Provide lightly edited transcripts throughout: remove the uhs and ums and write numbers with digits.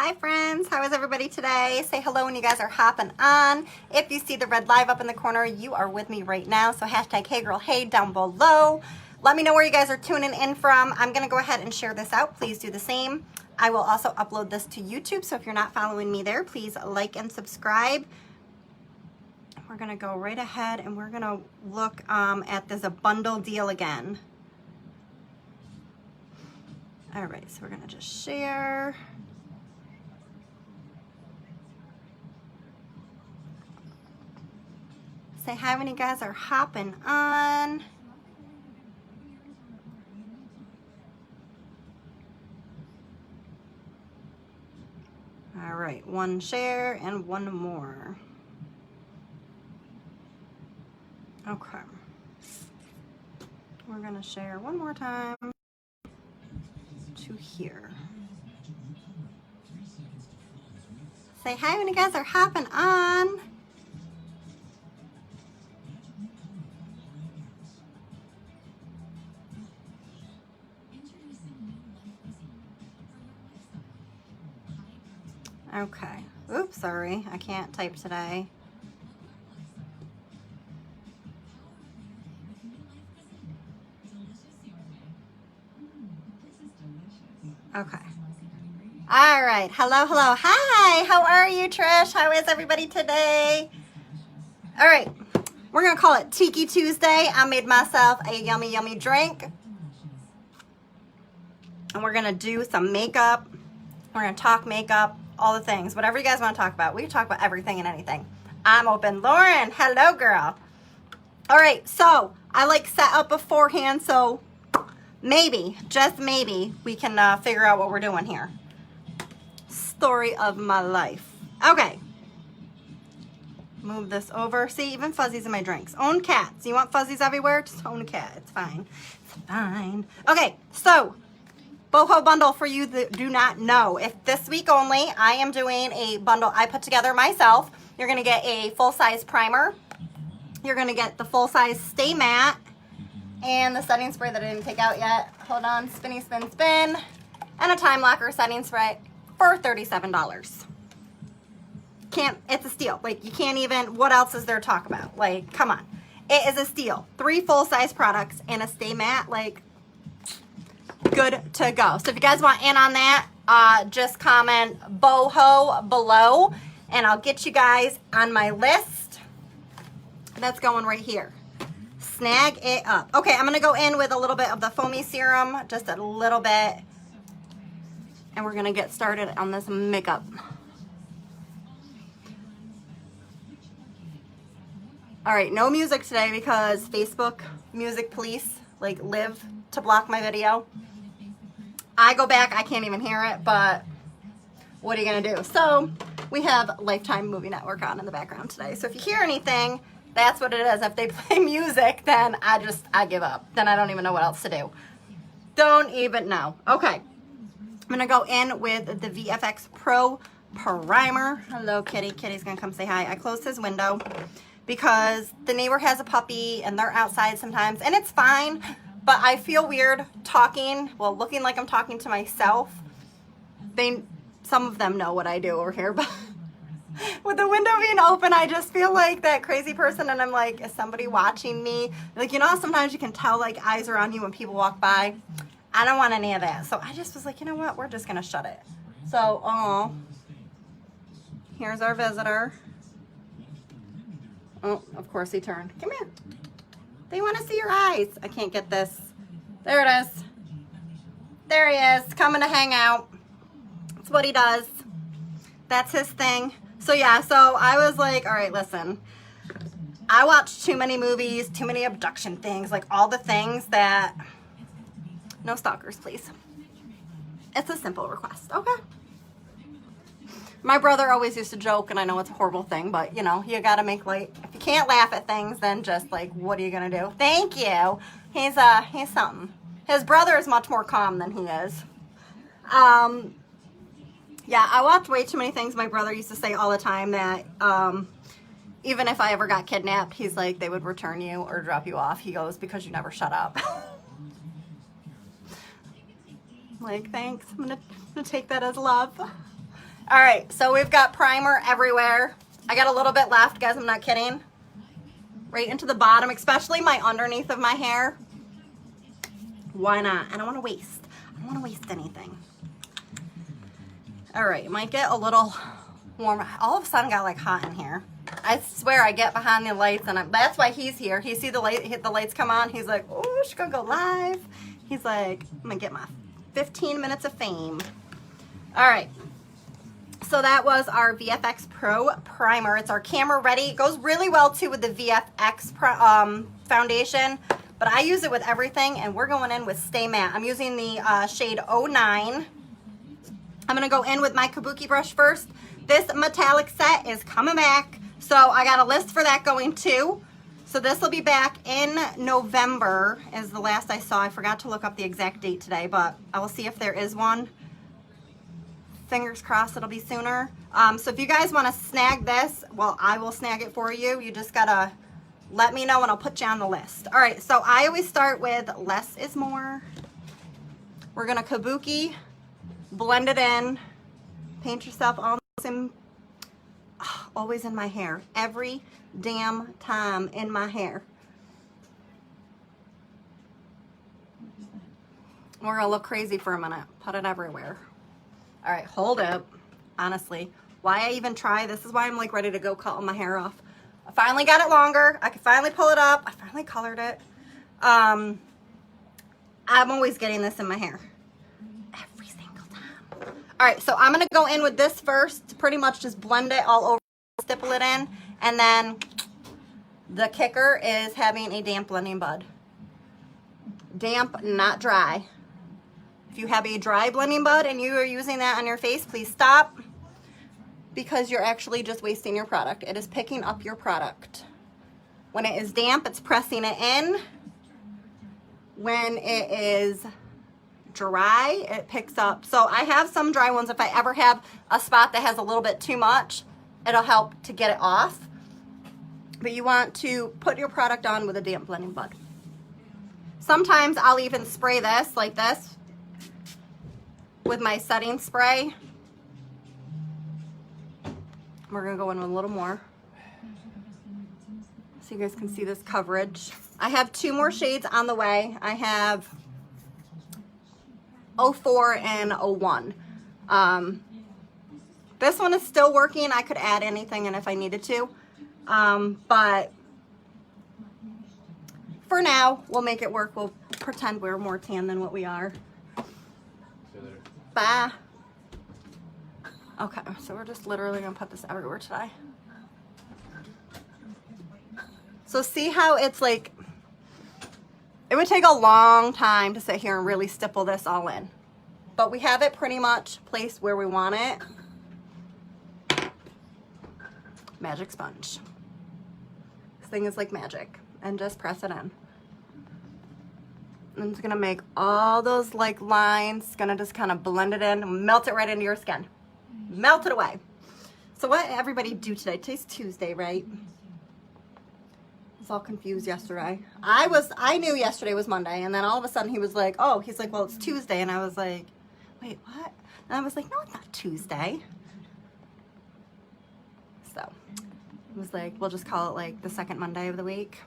Hi friends, how is everybody today? Say hello when you guys are hopping on. If you see the red live up in the corner, you are with me right now. So hashtag HeyGirlHey down below. Let me know where you guys are tuning in from. I'm gonna go ahead and share this out. Please do the same. I will also upload this to YouTube. So if you're not following me there, please like and subscribe. We're gonna go right ahead and we're gonna look at this a bundle deal again. All right, so we're gonna just share. Say hi when you guys are hopping on. All right, one share and one more. Okay. We're gonna share one more time to here. Say hi when you guys are hopping on. Okay. Oops, sorry. I can't type today. Okay. All right. Hello, hello. Hi. How are you, Trish? How is everybody today? All right. We're going to call it Tiki Tuesday. I made myself a yummy, yummy drink. And we're going to do some makeup. We're going to talk makeup, all the things. Whatever you guys want to talk about. We can talk about everything and anything. I'm open. Lauren, hello, girl. All right. So I like set up beforehand. So maybe, just maybe, we can figure out what we're doing here. Story of my life. Okay. Move this over. See, even fuzzies in my drinks. Own cats. You want fuzzies everywhere? Just own a cat. It's fine. It's fine. Okay, so boho bundle for you that do not know. If this week only, I am doing a bundle I put together myself. You're going to get a full-size primer. You're going to get the full-size Stay Matte and the setting spray that I didn't take out yet. Hold on. Spinny, spin, spin. And a time locker setting spray for $37. It's a steal. Like, you can't even, what else is there to talk about? Like, come on. It is a steal. 3 full-size products and a Stay Matte, like, good to go. So if you guys want in on that, just comment boho below and I'll get you guys on my list. That's going right here. Snag it up. Okay, I'm going to go in with a little bit of the foamy serum, just a little bit. And we're going to get started on this makeup. All right, no music today because Facebook music police like live to block my video. I go back, I can't even hear it, but what are you gonna do? So we have Lifetime Movie Network on in the background today. So if you hear anything, that's what it is. If they play music, then I give up. Then I don't even know what else to do. Don't even know. Okay, I'm gonna go in with the VFX Pro Primer. Hello, Kitty. Kitty's gonna come say hi. I closed his window because the neighbor has a puppy and they're outside sometimes, and it's fine, but I feel weird talking, well, looking like I'm talking to myself. Some of them know what I do over here, but with the window being open, I just feel like that crazy person, and I'm like, is somebody watching me? Like, you know how sometimes you can tell, like, eyes are on you when people walk by? I don't want any of that. So I just was like, you know what? We're just going to shut it. So, here's our visitor. Oh, of course he turned. Come here. They want to see your eyes. I can't get this. There it is. There he is, coming to hang out. That's what he does. That's his thing. So yeah, so I was like, all right, listen. I watch too many movies, too many abduction things, like all the things that... No stalkers, please. It's a simple request, okay? My brother always used to joke, and I know it's a horrible thing, but, you know, you gotta make light. If you can't laugh at things, then just, like, what are you gonna do? Thank you. He's something. His brother is much more calm than he is. Yeah, I watch way too many things. My brother used to say all the time that, even if I ever got kidnapped, he's like, they would return you or drop you off. He goes, because you never shut up. Like, thanks. I'm gonna take that as love. All right, so we've got primer everywhere. I got a little bit left, guys, I'm not kidding. Right into the bottom, especially my underneath of my hair. Why not? I don't want to waste. I don't want to waste anything. All right, it might get a little warm. All of a sudden got like hot in here. I swear I get behind the lights and that's why he's here. He see the light, hit the lights come on. He's like, oh, she's gonna go live. He's like, I'm gonna get my 15 minutes of fame. All right. So that was our VFX Pro Primer. It's our camera ready. It goes really well too with the VFX foundation, but I use it with everything and we're going in with Stay Matte. I'm using the shade 09. I'm gonna go in with my Kabuki brush first. This metallic set is coming back. So I got a list for that going too. So this will be back in November is the last I saw. I forgot to look up the exact date today, but I will see if there is one. Fingers crossed it'll be sooner. So if you guys want to snag this, well, I will snag it for you. You just gotta let me know and I'll put you on the list. All right, so I always start with less is more. We're gonna Kabuki, blend it in, paint yourself always in my hair. Every damn time in my hair. We're gonna look crazy for a minute. Put it everywhere. All right, hold up. Honestly, why I even try, this is why I'm like ready to go cut all my hair off. I finally got it longer. I could finally pull it up. I finally colored it. I'm always getting this in my hair. Every single time. All right, so I'm gonna go in with this first, pretty much just blend it all over, stipple it in, and then the kicker is having a damp blending bud. Damp, not dry. If you have a dry blending bud and you are using that on your face, please stop because you're actually just wasting your product. It is picking up your product. When it is damp, it's pressing it in. When it is dry, it picks up. So I have some dry ones. If I ever have a spot that has a little bit too much, it'll help to get it off. But you want to put your product on with a damp blending bud. Sometimes I'll even spray this like this with my setting spray. We're gonna go in with a little more so you guys can see this coverage. I have 2 more shades on the way. I have 04 and 01. This one is still working. I could add anything in if I needed to. But for now, we'll make it work. We'll pretend we're more tan than what we are. Bye. Okay, so we're just literally gonna put this everywhere today. So see how it's like, it would take a long time to sit here and really stipple this all in. But we have it pretty much placed where we want it. Magic sponge. This thing is like magic. And just press it in. And it's gonna make all those like lines. It's gonna just kind of blend it in and melt it right into your skin. Melt it away. So what did everybody do today? Today's Tuesday, right? I was all confused yesterday. I knew yesterday was Monday, and then all of a sudden he was like, oh, he's like, well, it's Tuesday. And I was like, wait, what? And I was like, no, it's not Tuesday. So it was like, we'll just call it like the second Monday of the week.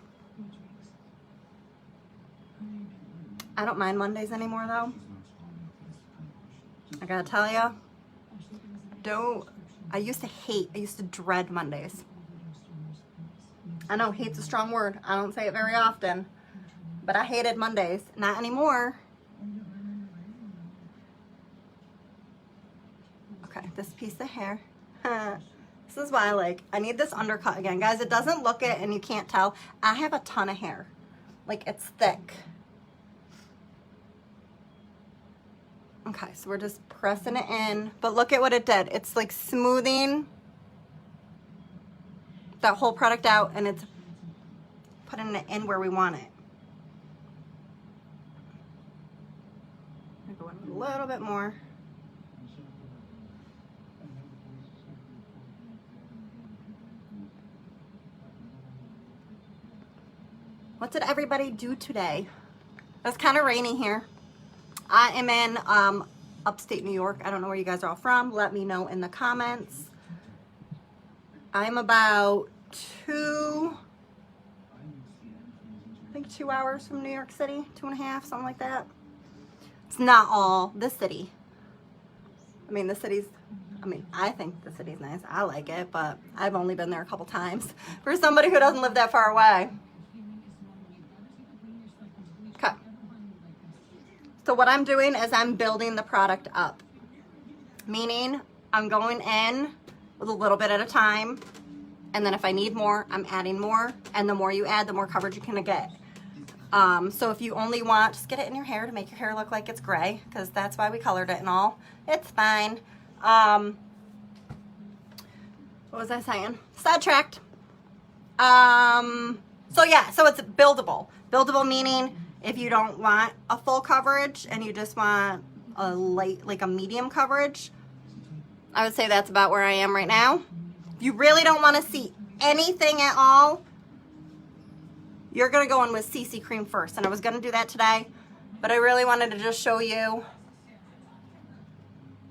I don't mind Mondays anymore though. I gotta tell you, I used to dread Mondays. I know hate's a strong word. I don't say it very often, but I hated Mondays. Not anymore. Okay, this piece of hair. This is why I need this undercut again. Guys, it doesn't look it and you can't tell. I have a ton of hair. Like, it's thick. Okay, so we're just pressing it in. But look at what it did. It's like smoothing that whole product out, and it's putting it in where we want it. I'm going a little bit more. What did everybody do today? It's kind of rainy here. I am in upstate New York. I don't know where you guys are all from. Let me know in the comments. I'm about 2 hours from New York City, 2.5, something like that. It's not all the city. I mean, I think the city's nice. I like it, but I've only been there a couple times. For somebody who doesn't live that far away. Okay. So what I'm doing is I'm building the product up. Meaning, I'm going in with a little bit at a time. And then if I need more, I'm adding more. And the more you add, the more coverage you can get. So if you only want, just get it in your hair to make your hair look like it's gray, because that's why we colored it and all. It's fine. What was I saying? Sidetracked. So yeah, so it's buildable. Buildable meaning if you don't want a full coverage and you just want a light, like a medium coverage, I would say that's about where I am right now. If you really don't want to see anything at all, you're going to go in with CC cream first. And I was going to do that today, but I really wanted to just show you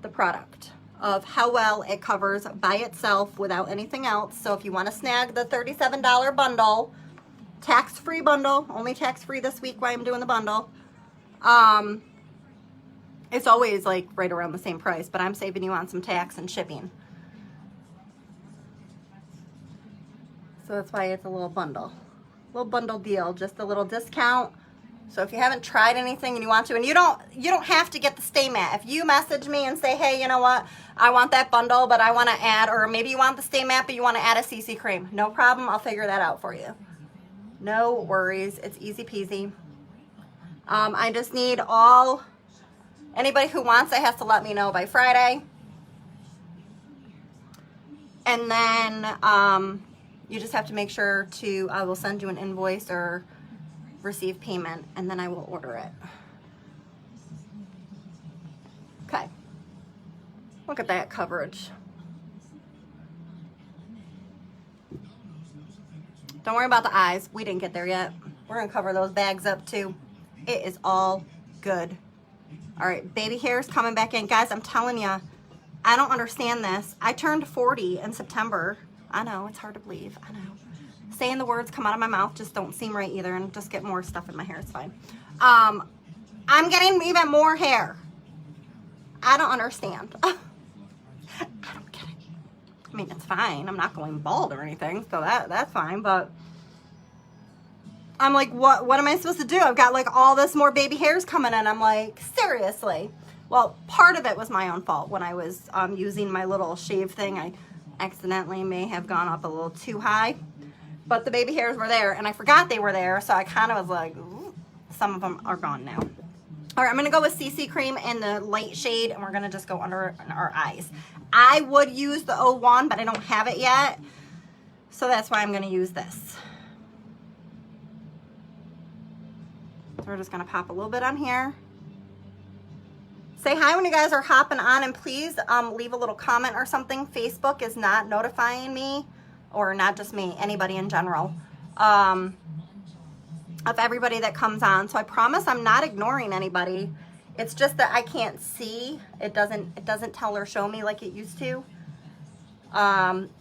the product of how well it covers by itself without anything else. So if you want to snag the $37 bundle, tax-free bundle, only tax-free this week while I'm doing the bundle, it's always like right around the same price, but I'm saving you on some tax and shipping. So that's why it's a little bundle deal, just a little discount. So if you haven't tried anything and you want to, and you don't have to get the Stay Matte. If you message me and say, hey, you know what, I want that bundle, but I want to add, or maybe you want the Stay Matte, but you want to add a CC cream, no problem. I'll figure that out for you. No worries. It's easy peasy. I just need anybody who wants it has to let me know by Friday. And then you just have to make sure I will send you an invoice or receive payment, and then I will order it. Okay. Look at that coverage. Don't worry about the eyes. We didn't get there yet. We're going to cover those bags up too. It is all good. All right, baby hairs coming back in. Guys, I'm telling you, I don't understand this. I turned 40 in September. I know, it's hard to believe. I know. Saying the words come out of my mouth just don't seem right either, and just get more stuff in my hair. It's fine. I'm getting even more hair. I don't understand. I don't get it. I mean, it's fine. I'm not going bald or anything, so that's fine, but I'm like, what am I supposed to do? I've got like all this more baby hairs coming in. I'm like, seriously? Well, part of it was my own fault. When I was using my little shave thing, I accidentally may have gone up a little too high, but the baby hairs were there and I forgot they were there, so I kind of was like, ooh, some of them are gone now. All right, I'm gonna go with CC cream in the light shade, and we're gonna just go under our eyes. I would use the 01, but I don't have it yet, so that's why I'm gonna use this. So we're just gonna pop a little bit on here. Say hi when you guys are hopping on, and please leave a little comment or something. Facebook is not notifying me, or not just me, anybody in general, of everybody that comes on. So I promise I'm not ignoring anybody. It's just that I can't see. It doesn't tell or show me like it used to.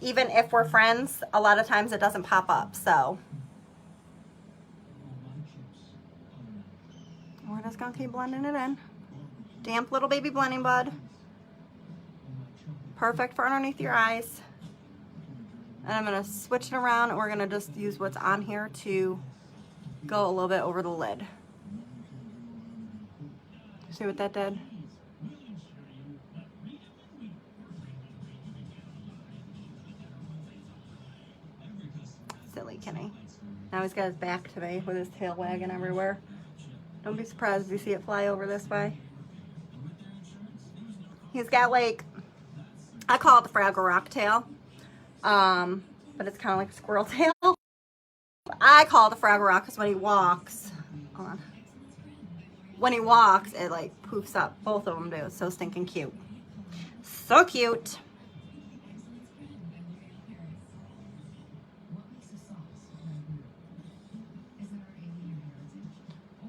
Even if we're friends, a lot of times it doesn't pop up. So we're just gonna keep blending it in. Damp little baby blending bud. Perfect for underneath your eyes. And I'm gonna switch it around, and we're gonna just use what's on here to go a little bit over the lid. See what that did? Silly Kenny. Now he's got his back to me with his tail wagging everywhere. Don't be surprised if you see it fly over this way. He's got like, I call it the Fraggle Rock tail, but it's kind of like a squirrel tail. I call it the Fraggle Rock because when he walks, hold on. When he walks, it like poofs up. Both of them do. It's so stinking cute. So cute.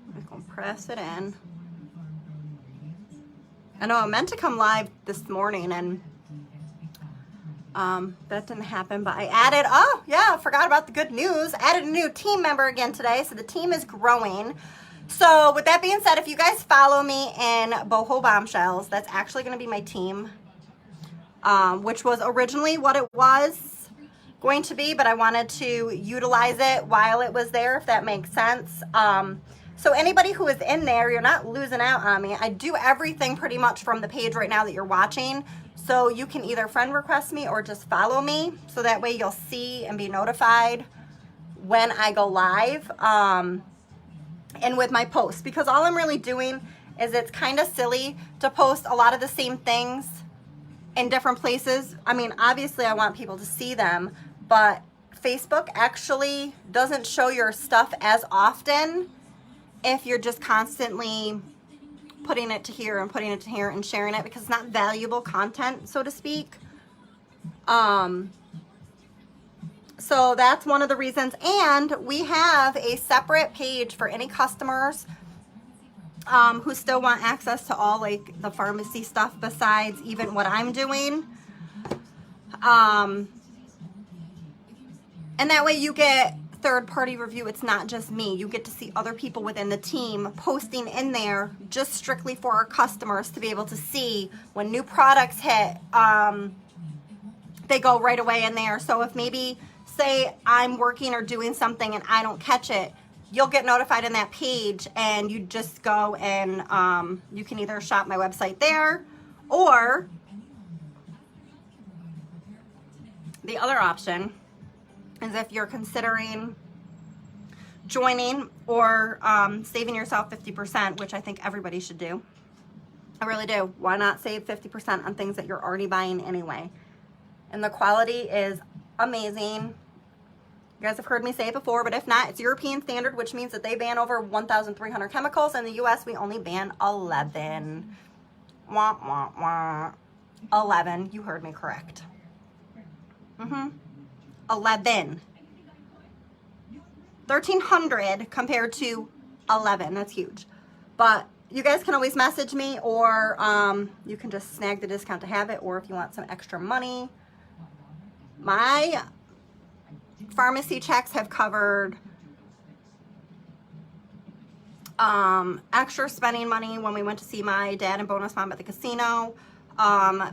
I'm just gonna press it in. I know I meant to come live this morning and that didn't happen, but I added, oh yeah, forgot about the good news. Added a new team member again today, so the team is growing. So with that being said, if you guys follow me in Boho Bombshells, that's actually going to be my team, which was originally what it was going to be, but I wanted to utilize it while it was there, if that makes sense. So anybody who is in there, you're not losing out on me. I do everything pretty much from the page right now that you're watching. So you can either friend request me or just follow me. So that way you'll see and be notified when I go live and with my posts. Because all I'm really doing is, it's kind of silly to post a lot of the same things in different places. I mean, obviously I want people to see them, but Facebook actually doesn't show your stuff as often if you're just constantly putting it to here and putting it to here and sharing it, because it's not valuable content, so to speak. So that's one of the reasons. And we have a separate page for any customers who still want access to all like the pharmacy stuff besides even what I'm doing. And that way you get third-party review. It's not just me. You get to see other people within the team posting in there just strictly for our customers to be able to see when new products hit. They go right away in there. So if maybe, say I'm working or doing something and I don't catch it, you'll get notified in that page, and you just go and you can either shop my website there, or the other option is if you're considering joining or saving yourself 50%, which I think everybody should do. I really do. Why not save 50% on things that you're already buying anyway? And the quality is amazing. You guys have heard me say it before, but if not, it's European standard, which means that they ban over 1,300 chemicals. In the US, we only ban 11. Wah, wah, wah. 11. You heard me correct. 11. 1,300 compared to 11. That's huge. But you guys can always message me, or you can just snag the discount to have it, or if you want some extra money. My pharmacy checks have covered extra spending money when we went to see my dad and bonus mom at the casino,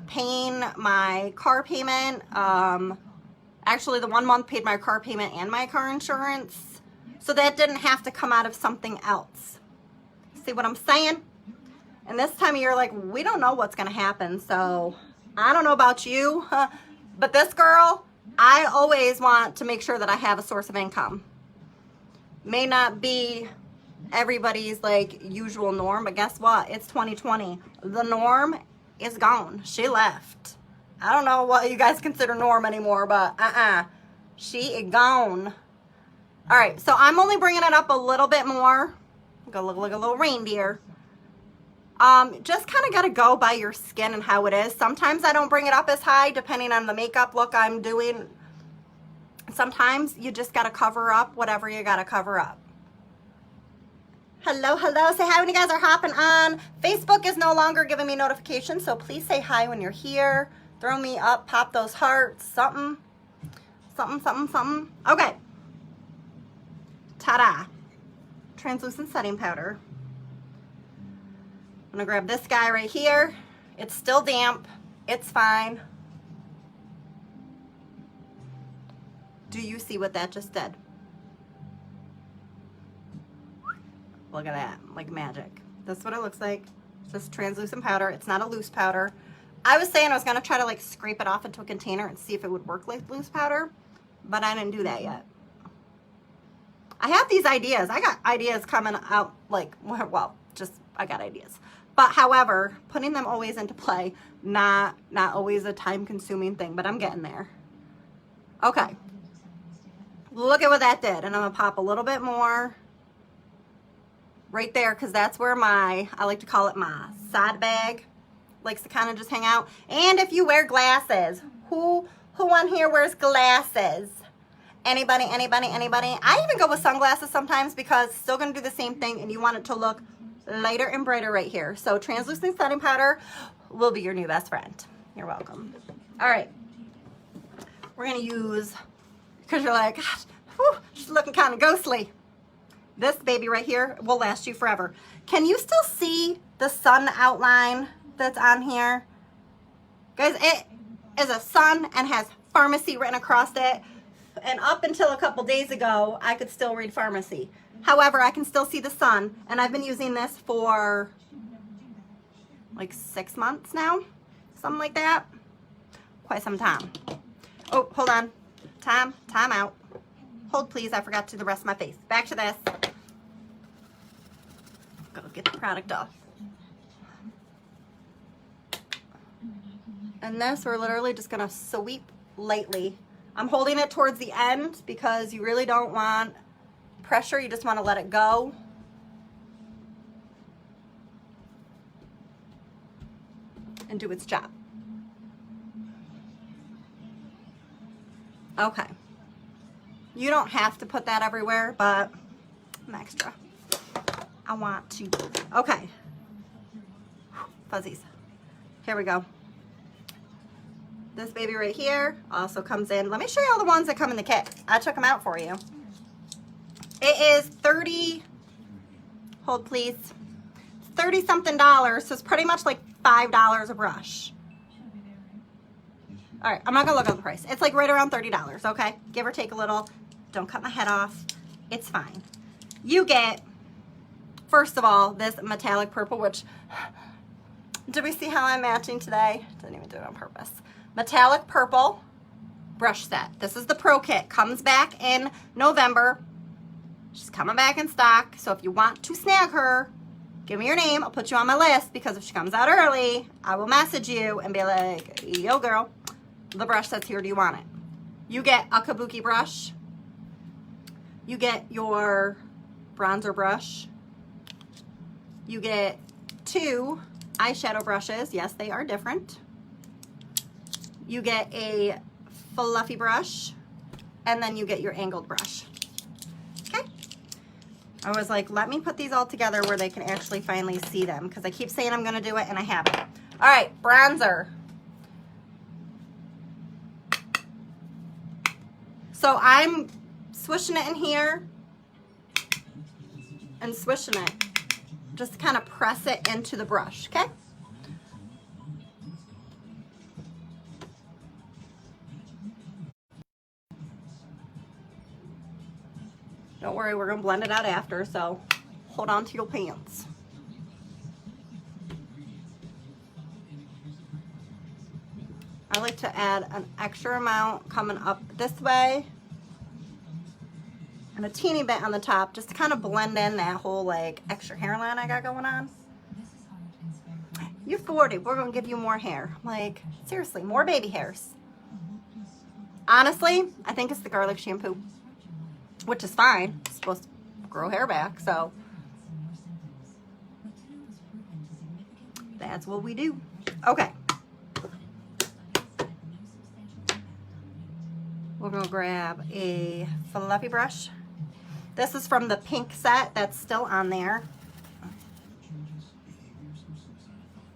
paying my car payment. Actually, the 1 month paid my car payment and my car insurance. So that didn't have to come out of something else. See what I'm saying? And this time of year, like, we don't know what's going to happen. So I don't know about you, but this girl, I always want to make sure that I have a source of income. May not be everybody's like usual norm, but guess what? It's 2020. The norm is gone. She left. I don't know what you guys consider norm anymore, but she is gone. All right, so I'm only bringing it up a little bit more. Go look like a little reindeer. Just kind of got to go by your skin and how it is. Sometimes I don't bring it up as high depending on the makeup look I'm doing. Sometimes you just got to cover up whatever you got to cover up. Hello, hello. Say hi when you guys are hopping on. Facebook is no longer giving me notifications, so please say hi when you're here. Throw me up, pop those hearts, something. Okay. Ta-da. Translucent setting powder. I'm going to grab this guy right here. It's still damp. It's fine. Do you see what that just did? Look at that, like magic. That's what it looks like. It's just translucent powder. It's not a loose powder. I was saying I was going to try to like scrape it off into a container and see if it would work like loose powder, but I didn't do that yet. I have these ideas. I got ideas coming out like, well, just I got ideas. But however, putting them always into play, not always a time-consuming thing, but I'm getting there. Okay. Look at what that did. And I'm going to pop a little bit more right there, because that's where my, I like to call it my side bag, likes to kind of just hang out. And if you wear glasses, who on here wears glasses? Anybody? I even go with sunglasses sometimes because it's still going to do the same thing, and you want it to look lighter and brighter right here. So translucent setting powder will be your new best friend. You're welcome. All right. We're going to use, because you're like, gosh, whew, she's looking kind of ghostly. This baby right here will last you forever. Can you still see the sun outline that's on here? Guys, it is a sun and has Farmasi written across it. And up until a couple days ago, I could still read Farmasi. However, I can still see the sun. And I've been using this for like 6 months now. Something like that. Quite some time. Oh, hold on. Time out. Hold please, I forgot to do the rest of my face. Back to this. Go get the product off. And this, we're literally just gonna sweep lightly. I'm holding it towards the end because you really don't want pressure, you just wanna let it go. And do its job. Okay. You don't have to put that everywhere, but I'm extra. I want to. Okay. Fuzzies. Here we go. This baby right here also comes in. Let me show you all the ones that come in the kit. I took them out for you. It is 30, hold please, 30 something dollars, so it's pretty much like $5 a brush. All right, I'm not gonna look at the price. It's like right around $30, okay? Give or take a little. Don't cut my head off. It's fine. You get, first of all, this metallic purple, which, did we see how I'm matching today? Didn't even do it on purpose. Metallic purple brush set. This is the Pro Kit. Comes back in November. She's coming back in stock. So if you want to snag her, give me your name. I'll put you on my list because if she comes out early, I will message you and be like, yo girl, the brush set's here. Do you want it? You get a kabuki brush. You get your bronzer brush. You get 2 eyeshadow brushes. Yes, they are different. You get a fluffy brush, and then you get your angled brush. Okay? I was like, let me put these all together where they can actually finally see them, because I keep saying I'm going to do it, and I haven't. All right, bronzer. So I'm swishing it in here and swishing it. Just to kind of press it into the brush, okay? Don't worry, we're gonna blend it out after, so hold on to your pants. I like to add an extra amount coming up this way and a teeny bit on the top just to kind of blend in that whole like extra hairline I got going on. You're 40, we're gonna give you more hair. Like, seriously, more baby hairs. Honestly, I think it's the garlic shampoo, which is fine. It's supposed to grow hair back, so that's what we do. Okay. We're gonna grab a fluffy brush. This is from the pink set that's still on there.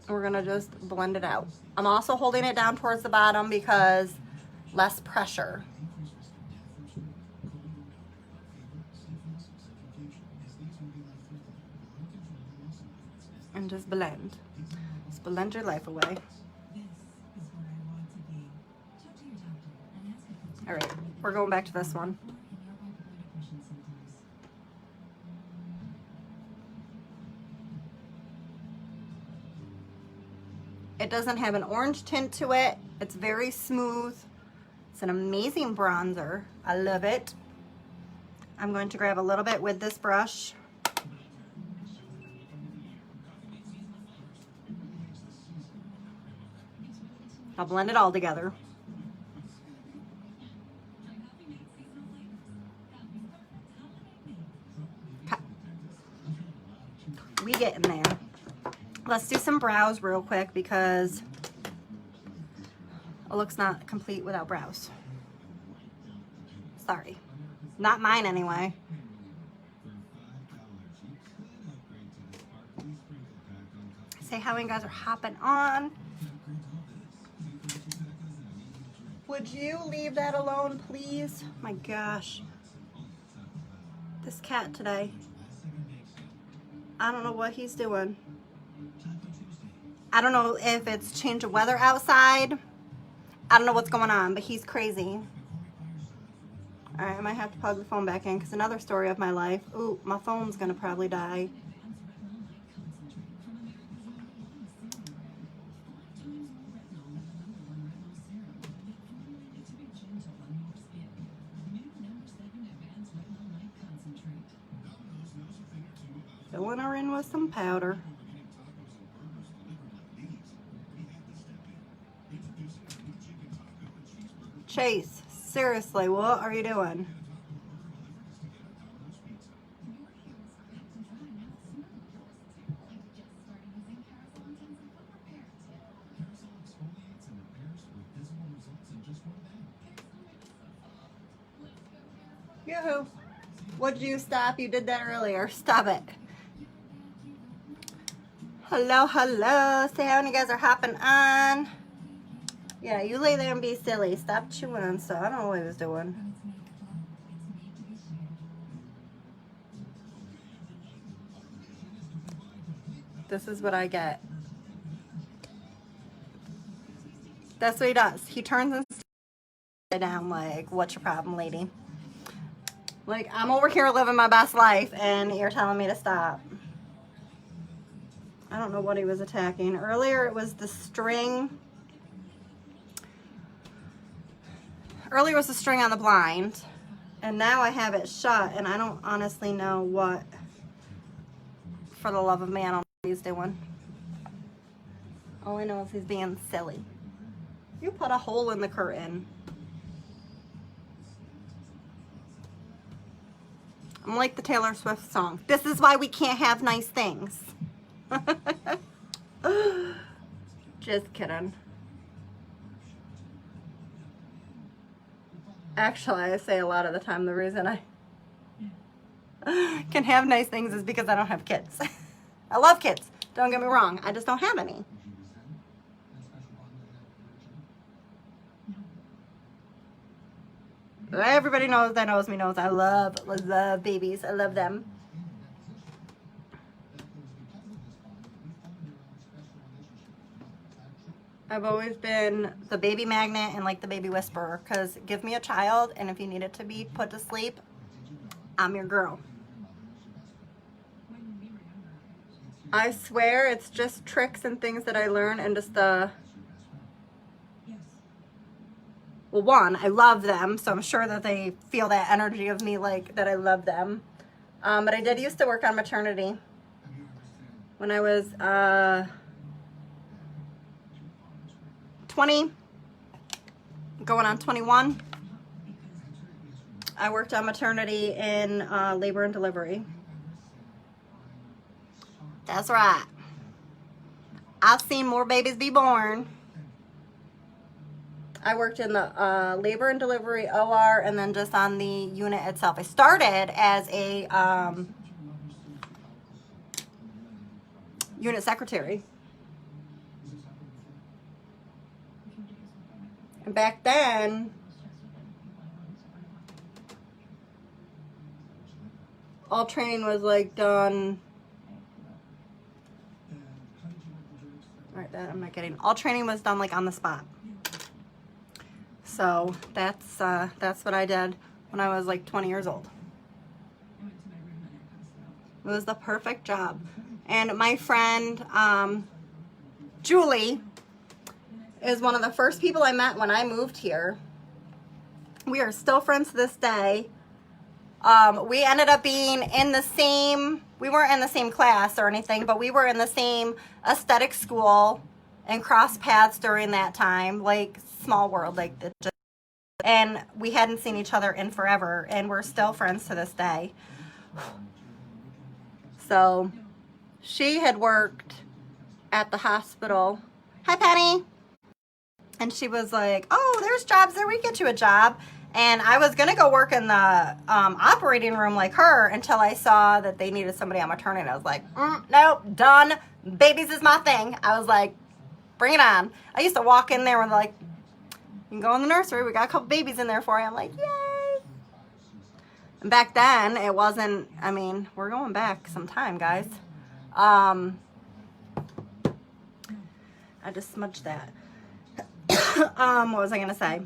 We're gonna just blend it out. I'm also holding it down towards the bottom because less pressure. And just blend. Just blend your life away. All right, we're going back to this one. It doesn't have an orange tint to it. It's very smooth. It's an amazing bronzer. I love it. I'm going to grab a little bit with this brush. I'll blend it all together. Okay. We get in there. Let's do some brows real quick because a look's not complete without brows. Sorry. Not mine anyway. say how you guys are hopping on. Would you leave that alone, please? My gosh. This cat today. I don't know what he's doing. I don't know if it's change of weather outside. I don't know what's going on, but he's crazy. All right, I might have to plug the phone back in because another story of my life. Ooh, my phone's gonna probably die. Filling her in with some powder. Chase, seriously, what are you doing? Yoo-hoo. Would you stop? You did that earlier. Stop it. Hello, hello. Say how you guys are hopping on. Yeah, you lay there and be silly. Stop chewing on stuff. I don't know what he was doing. This is what I get. That's what he does. He turns and stares down like, what's your problem, lady? Like, I'm over here living my best life and you're telling me to stop. I don't know what he was attacking. Earlier it was the string. Earlier was the string on the blind. And now I have it shut and I don't honestly know what, for the love of man, I don't know what he's doing. All I know is he's being silly. You put a hole in the curtain. I'm like the Taylor Swift song. This is why we can't have nice things. Just kidding. Actually, I say a lot of the time the reason I can have nice things is because I don't have kids. I love kids. Don't get me wrong. I just don't have any. Everybody knows that knows me knows I love babies. I love them. I've always been the baby magnet and like the baby whisperer, because give me a child and if you need it to be put to sleep, I'm your girl. I swear it's just tricks and things that I learn and just the... Well, one, I love them, so I'm sure that they feel that energy of me, like, that I love them. But I did used to work on maternity. When I was 20, going on 21, I worked on maternity in labor and delivery. That's right. I've seen more babies be born. I worked in the labor and delivery OR and then just on the unit itself. I started as a unit secretary. And back then, all training was like done. All right, that I'm not getting. All training was done like on the spot. So that's what I did when I was like 20 years old. It was the perfect job. And my friend Julie is one of the first people I met when I moved here. We are still friends to this day. We ended up being in the same, we weren't in the same class or anything, but we were in the same aesthetic school and crossed paths during that time, like small world, like and we hadn't seen each other in forever, and we're still friends to this day. So she had worked at the hospital. Hi, Penny. And she was like, oh, there's jobs there. We get you a job. And I was going to go work in the operating room like her until I saw that they needed somebody on maternity. I was like, nope, done. Babies is my thing. I was like, bring it on. I used to walk in there and like, you can go in the nursery. We got a couple babies in there for you. I'm like, yay. And back then, it wasn't, I mean, we're going back some time, guys. I just smudged that. What was I going to say?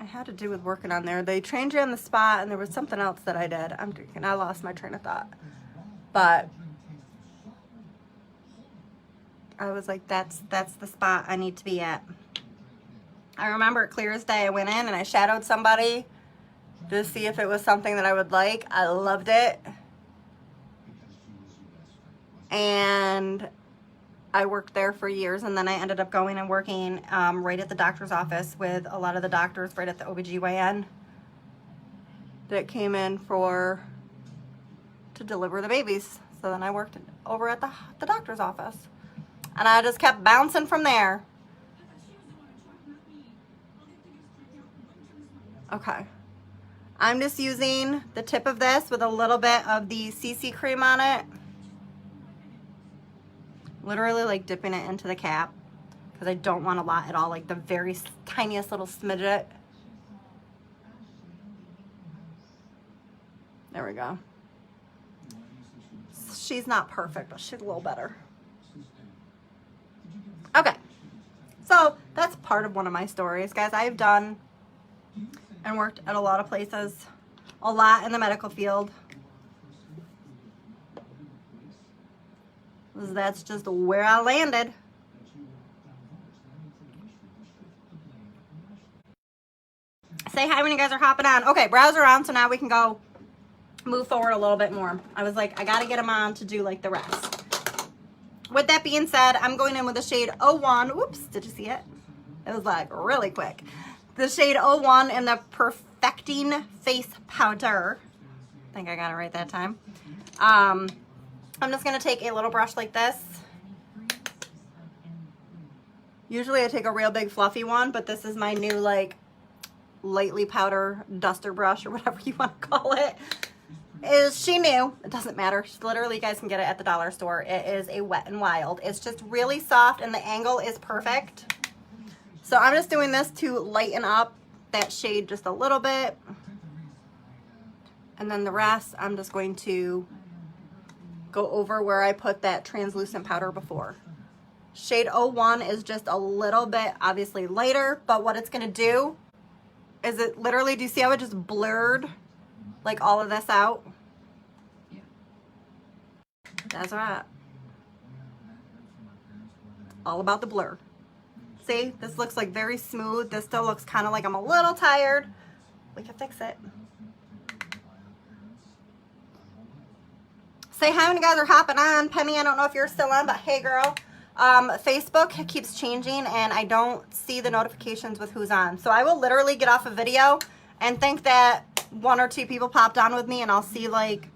It had to do with working on there. They trained you on the spot, and there was something else that I did. I lost my train of thought. But I was like, that's the spot I need to be at. I remember it clear as day. I went in and I shadowed somebody to see if it was something that I would like. I loved it. And I worked there for years, and then I ended up going and working right at the doctor's office with a lot of the doctors right at the OBGYN that came in to deliver the babies. So then I worked over at the doctor's office, and I just kept bouncing from there. Okay. I'm just using the tip of this with a little bit of the CC cream on it. Literally like dipping it into the cap because I don't want a lot at all, like the very tiniest little smidget. There we go. She's not perfect, but she's a little better. Okay, so that's part of one of my stories, guys. I've done and worked at a lot of places, a lot in the medical field. That's just where I landed. Say hi when you guys are hopping on. Okay, browse around so now we can go move forward a little bit more. I was like, I got to get them on to do like the rest. With that being said, I'm going in with the shade 01. Whoops, did you see it? It was like really quick. The shade 01 in the Perfecting Face Powder. I think I got it right that time. I'm just going to take a little brush like this. Usually I take a real big fluffy one, but this is my new like lightly powder duster brush or whatever you want to call it. Is she new? It doesn't matter. Literally, you guys can get it at the dollar store. It is a Wet n Wild. It's just really soft and the angle is perfect. So I'm just doing this to lighten up that shade just a little bit. And then the rest, I'm just going to go over where I put that translucent powder before. Shade 01 is just a little bit obviously lighter, but what it's gonna do is it literally, do you see how it just blurred like all of this out? That's right. All about the blur. See, this looks like very smooth. This still looks kind of like I'm a little tired. We can fix it. Say hi when you guys are hopping on. Penny, I don't know if you're still on, but hey girl. Facebook keeps changing and I don't see the notifications with who's on. So I will literally get off a video and think that 1 or 2 people popped on with me and I'll see like,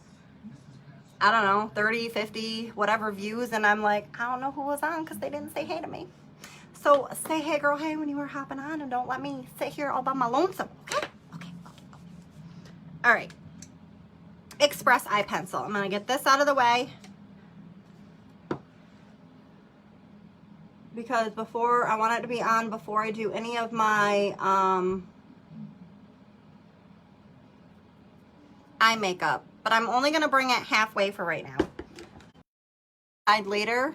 I don't know, 30, 50, whatever views. And I'm like, I don't know who was on because they didn't say hey to me. So say hey girl, hey when you were hopping on and don't let me sit here all by my lonesome, okay? Okay. All right. Express eye pencil. I'm going to get this out of the way because I want it to be on before I do any of my eye makeup, but I'm only going to bring it halfway for right now. Later.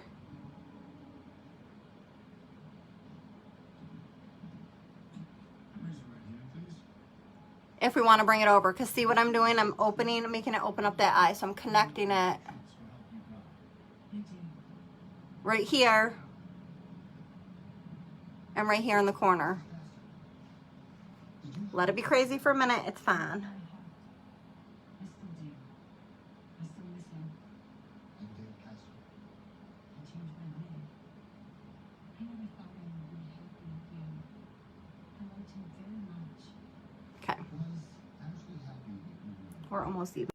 If we want to bring it over, because see what I'm doing? I'm making it open up that eye. So I'm connecting it right here and right here in the corner. Let it be crazy for a minute. It's fine. Okay. We're almost even.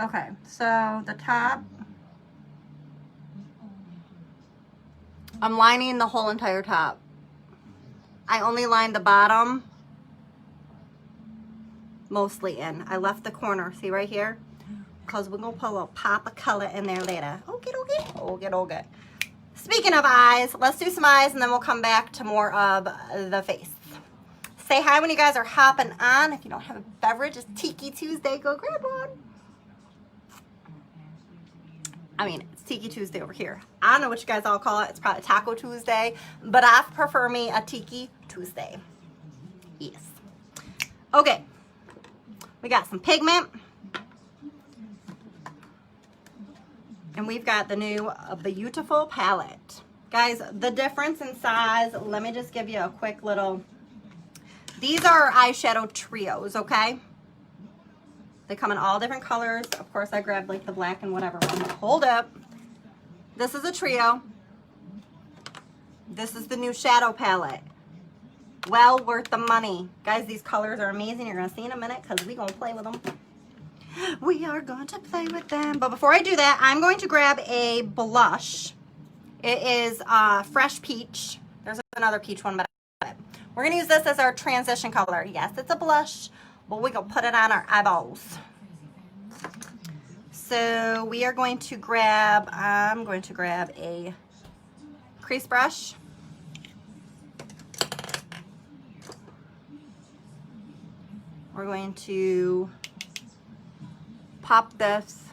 Okay, so the top, I'm lining the whole entire top. I only lined the bottom mostly in. I left the corner, see right here? Because we're going to put a little pop of color in there later. Okay, okay, okay, okay. Speaking of eyes, let's do some eyes and then we'll come back to more of the face. Say hi when you guys are hopping on. If you don't have a beverage, it's Tiki Tuesday. Go grab one. I mean, it's Tiki Tuesday over here. I don't know what you guys all call it. It's probably Taco Tuesday, but I prefer me a Tiki Tuesday. Yes. Okay. We got some pigment. And we've got the new beautiful palette. Guys, the difference in size, let me just give you a quick little... These are eyeshadow trios, okay? They come in all different colors. Of course, I grabbed like the black and whatever one. Hold up. This is a trio. This is the new shadow palette. Well worth the money. Guys, these colors are amazing. You're going to see in a minute because we're going to play with them. We are going to play with them. But before I do that, I'm going to grab a blush. It is Fresh Peach. There's another peach one, but we're going to use this as our transition color. Yes, it's a blush, but we're going to put it on our eyeballs. So we are going to grab, I'm going to grab a crease brush. We're going to pop this.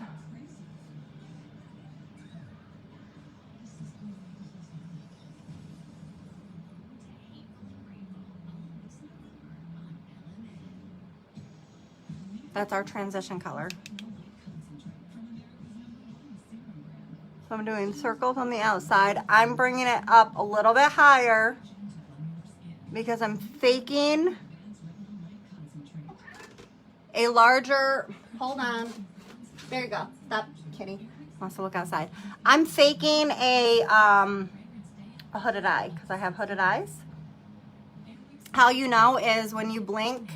That's our transition color. So I'm doing circles on the outside. I'm bringing it up a little bit higher because I'm faking a larger, hold on. There you go. Stop, kitty. Wants to look outside. I'm faking a hooded eye because I have hooded eyes. How you know is when you blink,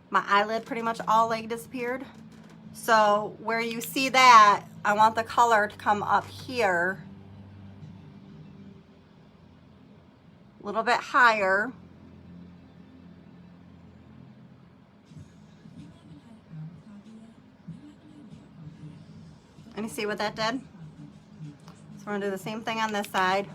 my eyelid pretty much all like disappeared. So where you see that, I want the color to come up here a little bit higher. And you see what that did? So we're gonna do the same thing on this side.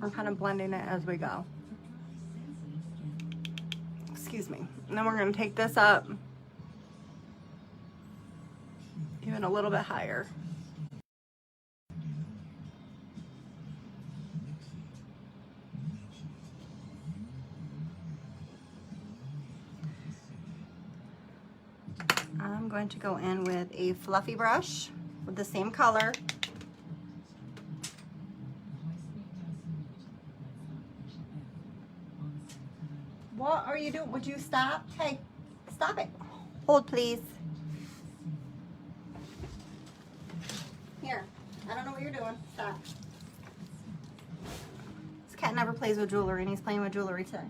I'm kind of blending it as we go. Excuse me. And then we're going to take this up even a little bit higher. I'm going to go in with a fluffy brush with the same color. What are you doing? Would you stop? Hey, stop it. Hold, please. Here. I don't know what you're doing. Stop. This cat never plays with jewelry, and he's playing with jewelry today.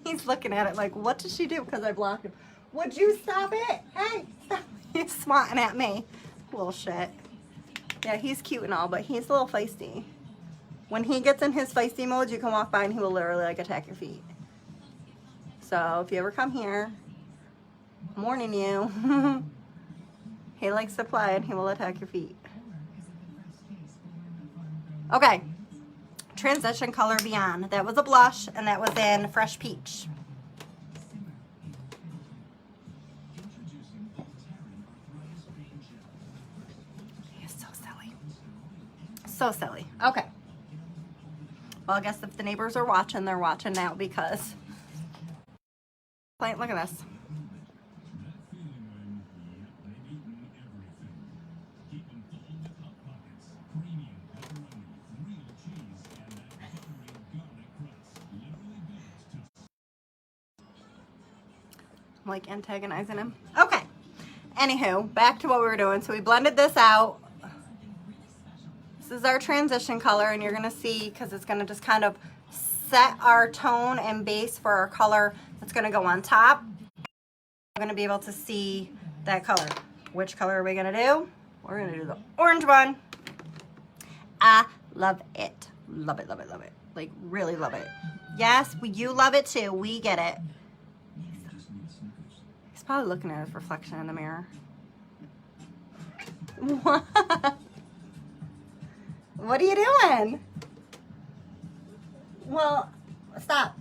He's looking at it like, what did she do? Because I blocked him. Would you stop it? Hey, stop. He's swatting at me. Little shit. Yeah, he's cute and all, but he's a little feisty. When he gets in his feisty mode, you can walk by and he will literally like attack your feet. So if you ever come here, I'm warning you. He likes to play and he will attack your feet. Okay. Transition color Beyond. That was a blush and that was in Fresh Peach. He is so silly. So silly. Okay. Well, I guess if the neighbors are watching, they're watching now because... Look at this. I'm like antagonizing him. Okay. Anywho, back to what we were doing. So we blended this out. This is our transition color, and you're gonna see, because it's gonna just kind of set our tone and base for our color that's gonna go on top. We're gonna be able to see that color. Which color are we gonna do? We're gonna do the orange one. I love it. Love it, love it, love it. Like, really love it. Yes, you love it too. We get it. He's probably looking at his reflection in the mirror. What? What are you doing? Well, stop.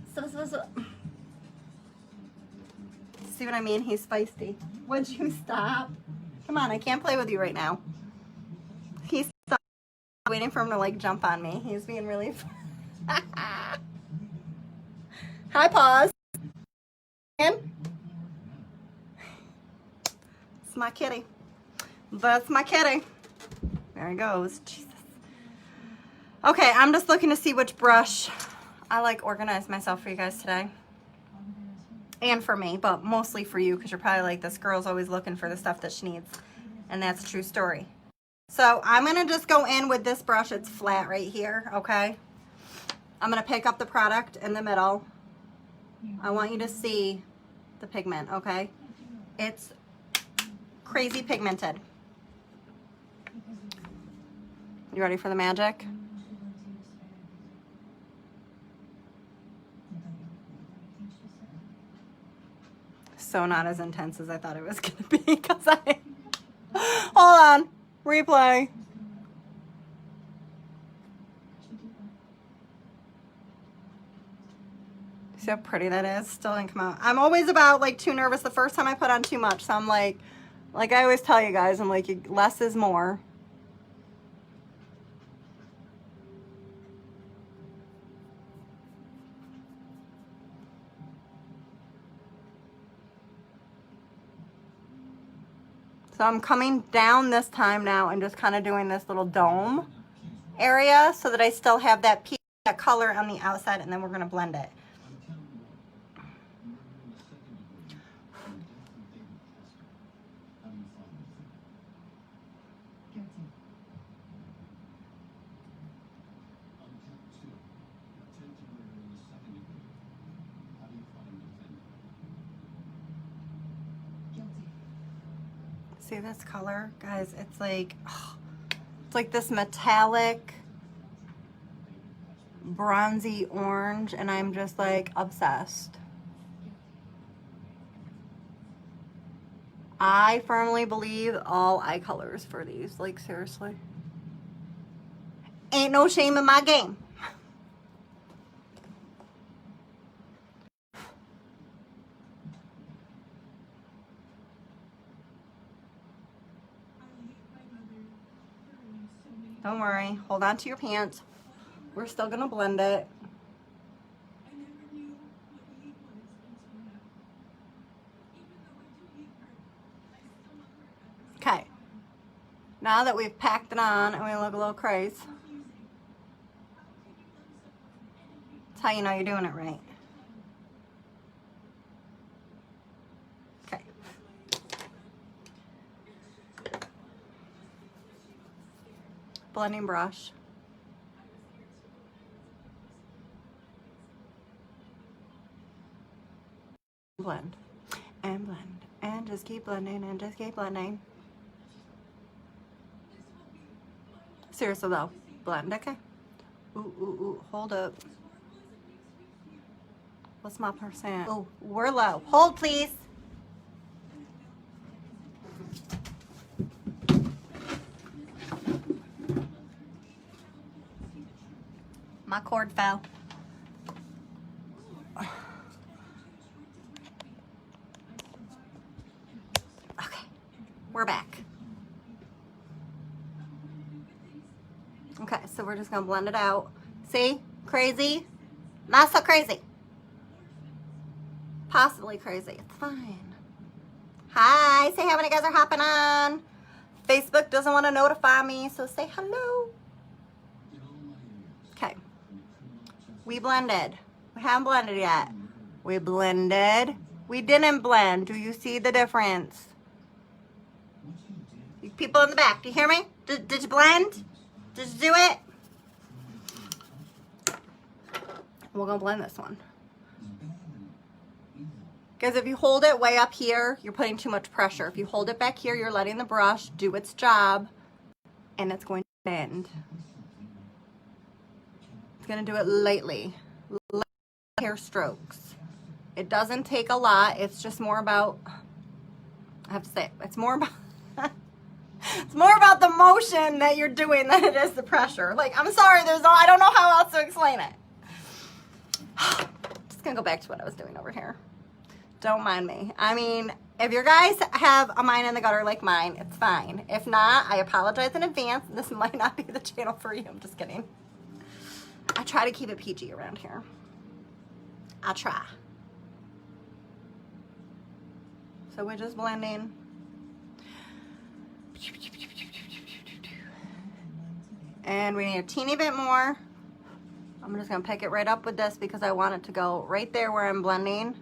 See what I mean? He's feisty. Would you stop? Come on, I can't play with you right now. He's waiting for him to like jump on me. He's being really Hi, Paws. It's my kitty. That's my kitty. There he goes. Jesus. Okay, I'm just looking to see which brush. I like organize myself for you guys today. And for me, but mostly for you, because you're probably like, this girl's always looking for the stuff that she needs. And that's a true story. So I'm going to just go in with this brush. It's flat right here, okay? I'm going to pick up the product in the middle. I want you to see the pigment, okay? It's crazy pigmented. You ready for the magic? So not as intense as I thought it was going to be, because hold on, replay. See how pretty that is? Still didn't come out. I'm always about like too nervous the first time I put on too much, so I'm like I always tell you guys, I'm like, less is more. So I'm coming down this time now and just kind of doing this little dome area so that I still have that color on the outside, and then we're going to blend it. See this color, guys? It's like this metallic bronzy orange, and I'm just like obsessed. I firmly believe all eye colors for these, like seriously. Ain't no shame in my game. Don't worry, hold on to your pants. We're still gonna blend it. Okay, now that we've packed it on and we look a little crazy, that's how you know you're doing it right. Okay. Blending brush. Blend and blend and just keep blending and just keep blending. Seriously though, blend, okay? Ooh, hold up. What's my percent? Oh, we're low. Hold please. My cord fell. Okay, we're back. Okay, so we're just gonna blend it out. See? Crazy? Not so crazy. Possibly crazy. It's fine. Hi, say hi when you guys are hopping on. Facebook doesn't want to notify me, so say hello. Okay. We blended. We haven't blended yet. We blended. We didn't blend. Do you see the difference? You people in the back, do you hear me? Did you blend? Did you do it? We're gonna blend this one. Because if you hold it way up here, you're putting too much pressure. If you hold it back here, you're letting the brush do its job, and it's going to bend. It's going to do it lightly. Light hair strokes. It doesn't take a lot. It's just more about, I have to say, it's more about, it's more about the motion that you're doing than it is the pressure. Like, I'm sorry, I don't know how else to explain it. Just going to go back to what I was doing over here. Don't mind me. I mean, if your guys have a mind in the gutter like mine, it's fine. If not, I apologize in advance. This might not be the channel for you. I'm just kidding. I try to keep it PG around here. I'll try. So we're just blending. And we need a teeny bit more. I'm just going to pick it right up with this because I want it to go right there where I'm blending.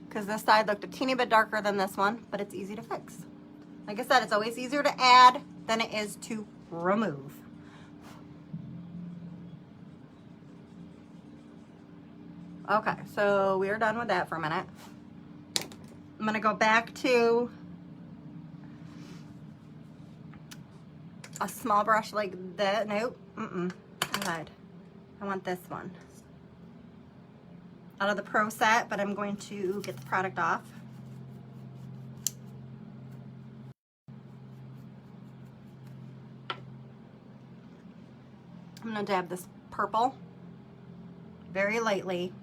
Because this side looked a teeny bit darker than this one, but it's easy to fix. Like I said, it's always easier to add than it is to remove. Okay, so we are done with that for a minute. I'm gonna go back to a small brush like that. Nope, I lied. I want this one. Out of the Pro set, but I'm going to get the product off. I'm going to dab this purple very lightly.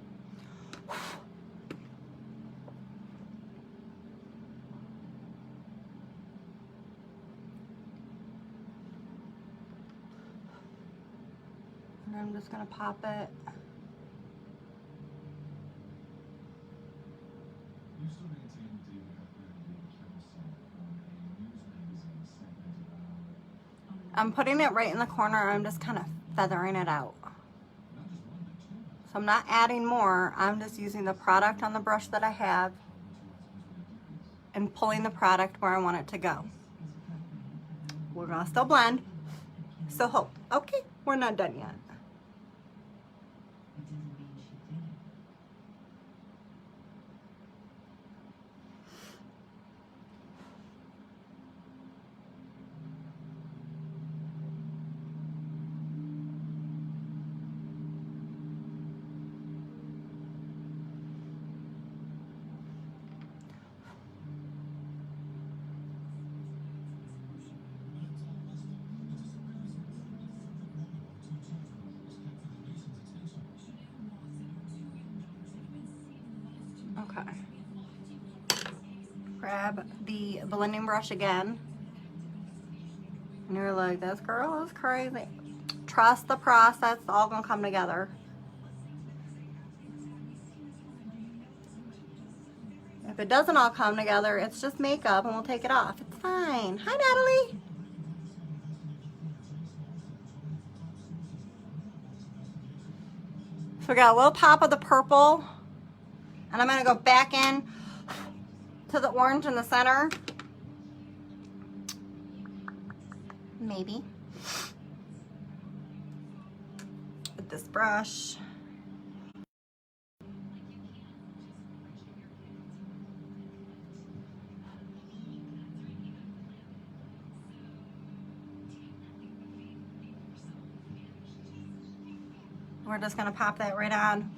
And I'm just going to pop it. I'm putting it right in the corner. I'm just kind of feathering it out. So I'm not adding more. I'm just using the product on the brush that I have and pulling the product where I want it to go. We're gonna still blend. So hope. Okay, we're not done yet. Okay. Grab the blending brush again. And you're like, this girl is crazy. Trust the process. It's all gonna come together. If it doesn't all come together, it's just makeup and we'll take it off. It's fine. Hi, Natalie. So we got a little pop of the purple. And I'm gonna go back in to the orange in the center. Maybe. With this brush. We're just gonna pop that right on.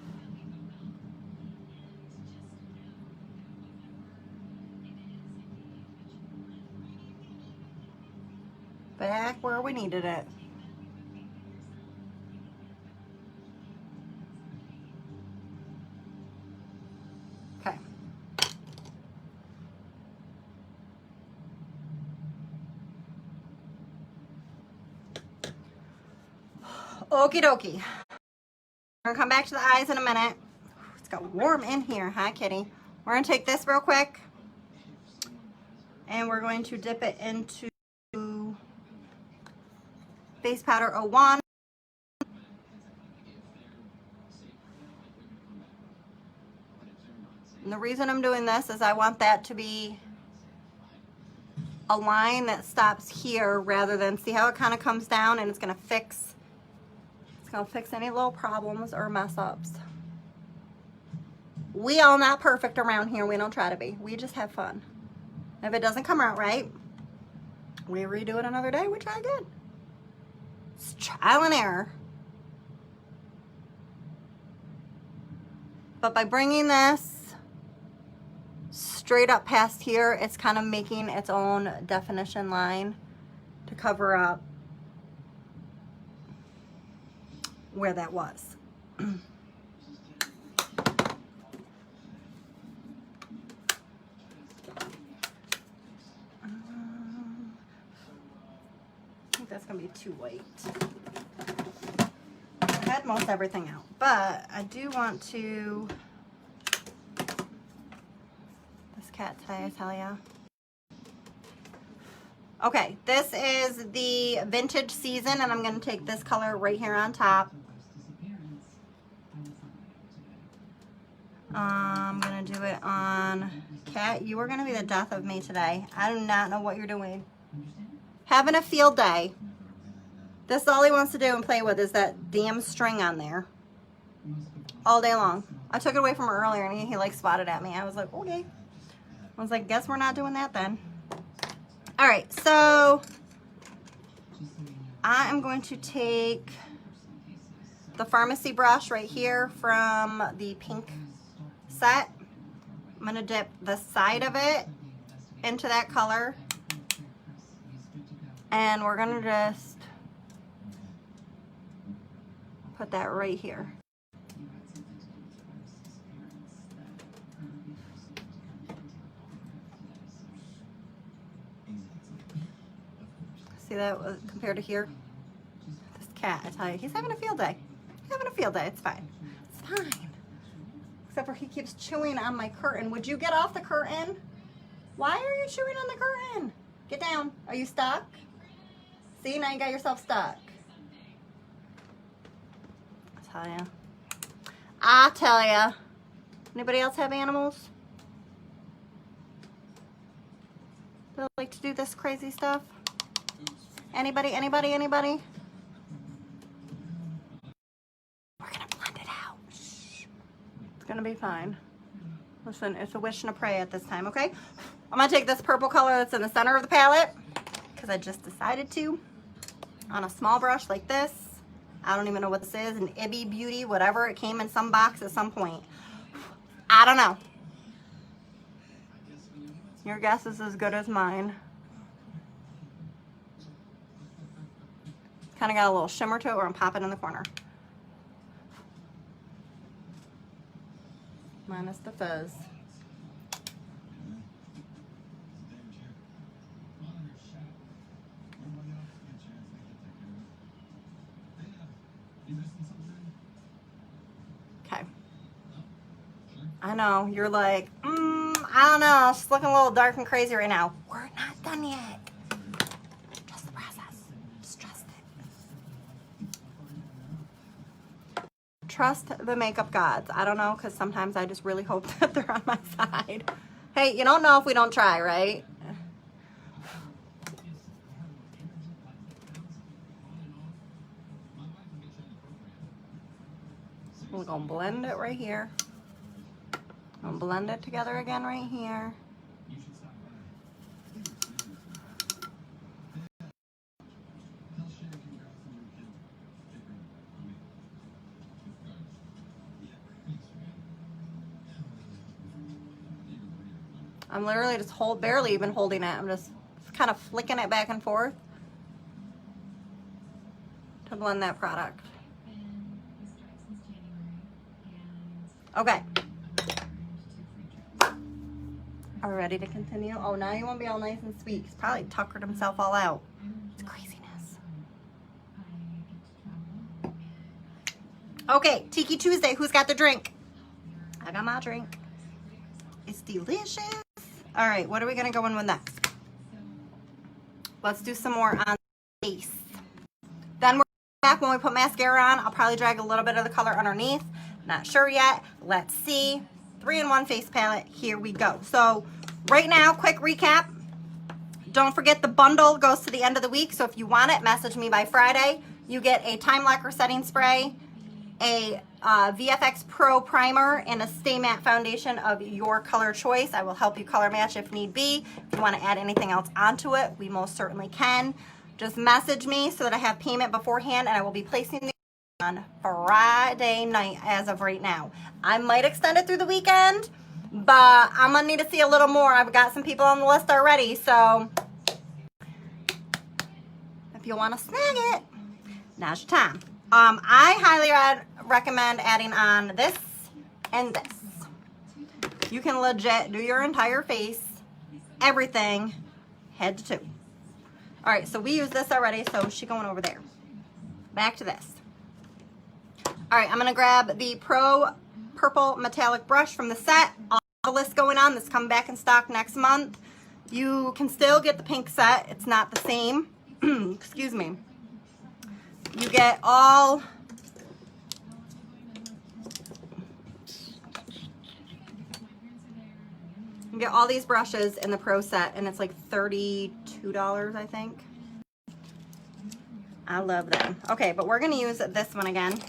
Back where we needed it. Okay. Okie dokie. We're gonna come back to the eyes in a minute. It's got warm in here. Hi, kitty. We're gonna take this real quick and we're going to dip it into base powder 01. the reason I'm doing this is I want that to be a line that stops here rather than, see how it kind of comes down, and it's gonna fix any little problems or mess ups. We all not perfect around here. We don't try to be. We just have fun. If it doesn't come out right, we redo it another day. We try again. It's trial and error. But by bringing this straight up past here, it's kind of making its own definition line to cover up where that was. I think that's gonna be too white. I had most everything out, but I do want to, this cat tie, I tell ya. Okay, this is the vintage season, and I'm gonna take this color right here on top. I'm gonna do it on Cat. You are gonna be the death of me today. I do not know what you're doing. Having a field day. This is all he wants to do and play with is that damn string on there. All day long. I took it away from him earlier and he like swatted at me. I was like, okay. I was like, guess we're not doing that then. All right, so I am going to take the Farmasi brush right here from the pink set. I'm gonna dip the side of it into that color. And we're gonna just put that right here. See that compared to here? This cat, I tell you, he's having a field day. He's having a field day, it's fine. It's fine. Except for he keeps chewing on my curtain. Would you get off the curtain? Why are you chewing on the curtain? Get down. Are you stuck? See, now you got yourself stuck. I tell ya. Anybody else have animals? That like to do this crazy stuff? Anybody? We're gonna blend it out. Shh. It's gonna be fine. Listen, it's a wish and a pray at this time, okay? I'm gonna take this purple color that's in the center of the palette because I just decided to on a small brush like this. I don't even know what this is, an Ibby Beauty, whatever. It came in some box at some point. I don't know. Your guess is as good as mine. Kind of got a little shimmer to it where I'm popping in the corner. Minus the fuzz. Okay. I know, you're like, I don't know, she's looking a little dark and crazy right now. We're not done yet. Trust the process. Just trust it. Trust the makeup gods. I don't know, because sometimes I just really hope that they're on my side. Hey, you don't know if we don't try, right? We're gonna blend it right here. I'm gonna blend it together again right here. I'm literally just barely even holding it. I'm just kind of flicking it back and forth to blend that product. Okay. Are we ready to continue? Oh, now you want to be all nice and sweet. He's probably tuckered himself all out. It's craziness. Okay, Tiki Tuesday. Who's got the drink? I got my drink. It's delicious. All right, what are we going to go in with next? Let's do some more on the face. Then we're back when we put mascara on. I'll probably drag a little bit of the color underneath. Not sure yet. Let's see. 3-in-1 face palette. Here we go. So right now, quick recap. Don't forget the bundle goes to the end of the week. So if you want it, message me by Friday. You get a time locker setting spray, a VFX Pro primer, and a Stay Matte foundation of your color choice. I will help you color match if need be. If you want to add anything else onto it, we most certainly can. Just message me so that I have payment beforehand, and I will be placing the on Friday night as of right now. I might extend it through the weekend, but I'm gonna need to see a little more. I've got some people on the list already, so if you want to snag it, now's your time. I highly recommend adding on this and this. You can legit do your entire face, everything, head to toe. All right, so we use this already, so she's going over there. Back to this. All right, I'm gonna grab the Pro Purple Metallic Brush from the set. All the list going on. This coming back in stock next month. You can still get the pink set. It's not the same. Excuse me. You get all these brushes in the Pro set, and it's like $32, I think. I love them. Okay, but we're gonna use this one again.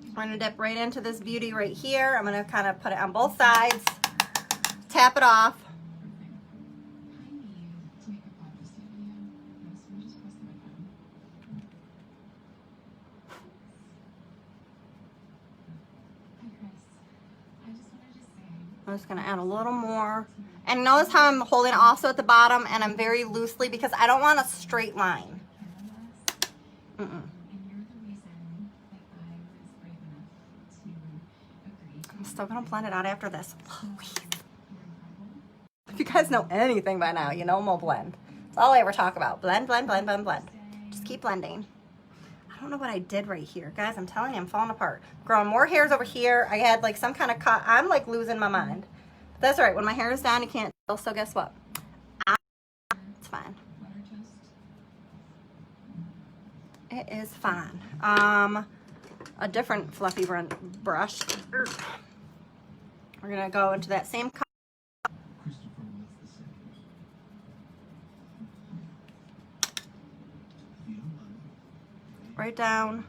I'm gonna dip right into this beauty right here. I'm gonna kind of put it on both sides, tap it off. I'm just gonna add a little more. And notice how I'm holding it also at the bottom, and I'm very loosely because I don't want a straight line. I'm still gonna blend it out after this. If you guys know anything by now, you know I'm gonna blend. That's all I ever talk about. Blend, blend, blend, blend, blend. Just keep blending. I don't know what I did right here. Guys, I'm telling you, I'm falling apart. Growing more hairs over here. I had like some kind of cut. I'm like losing my mind. But that's all right. When my hair is down, you can't tell. So guess what? It's fine. It is fine. A different fluffy brush. We're gonna go into that same color. Right down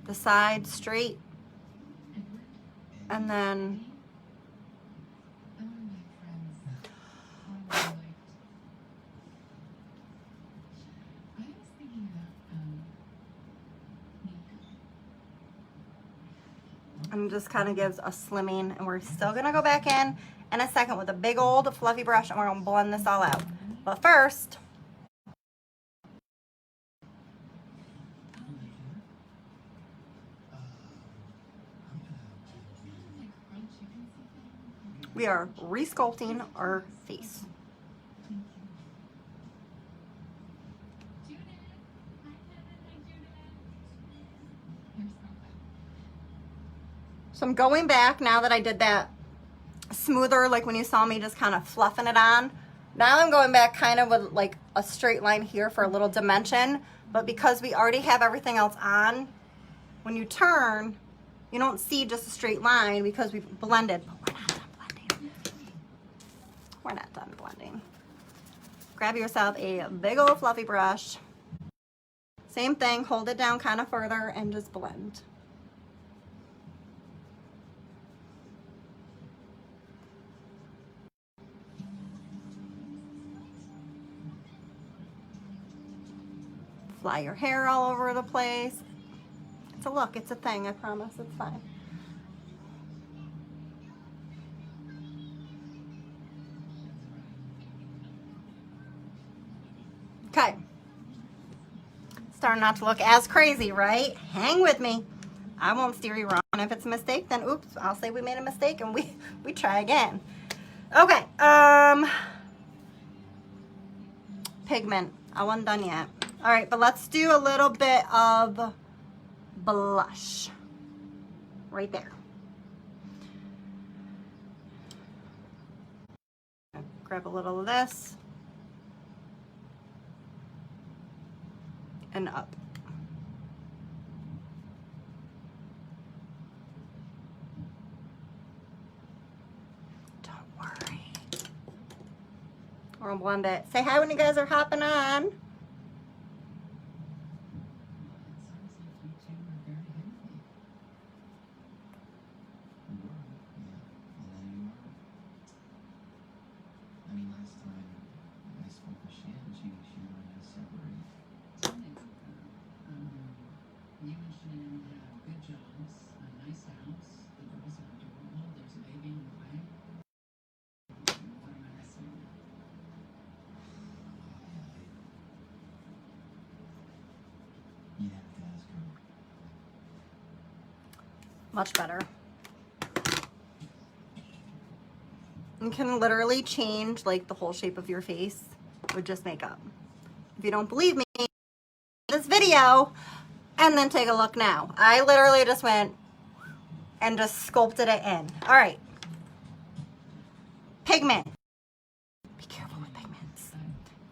the side straight, and then and just kind of gives a slimming, and we're still gonna go back in a second with a big old fluffy brush, and we're gonna blend this all out. But first, we are re-sculpting our face. So I'm going back now that I did that smoother, like when you saw me just kind of fluffing it on. Now I'm going back kind of with like a straight line here for a little dimension, but because we already have everything else on, when you turn, you don't see just a straight line because we've blended, but we're not done blending. We're not done blending. Grab yourself a big old fluffy brush. Same thing, hold it down kind of further and just blend. Fly your hair all over the place. It's a look, it's a thing, I promise, it's fine. Okay. Starting not to look as crazy, right? Hang with me. I won't steer you wrong. And if it's a mistake, then oops, I'll say we made a mistake and we try again. Okay, pigment. I wasn't done yet. All right, but let's do a little bit of blush right there. Grab a little of this and up. We're gonna blend it. Say hi when you guys are hopping on. Much better. You can literally change like the whole shape of your face with just makeup. If you don't believe me, this video and then take a look now. I literally just went and just sculpted it in. All right. Pigment. Be careful with pigments.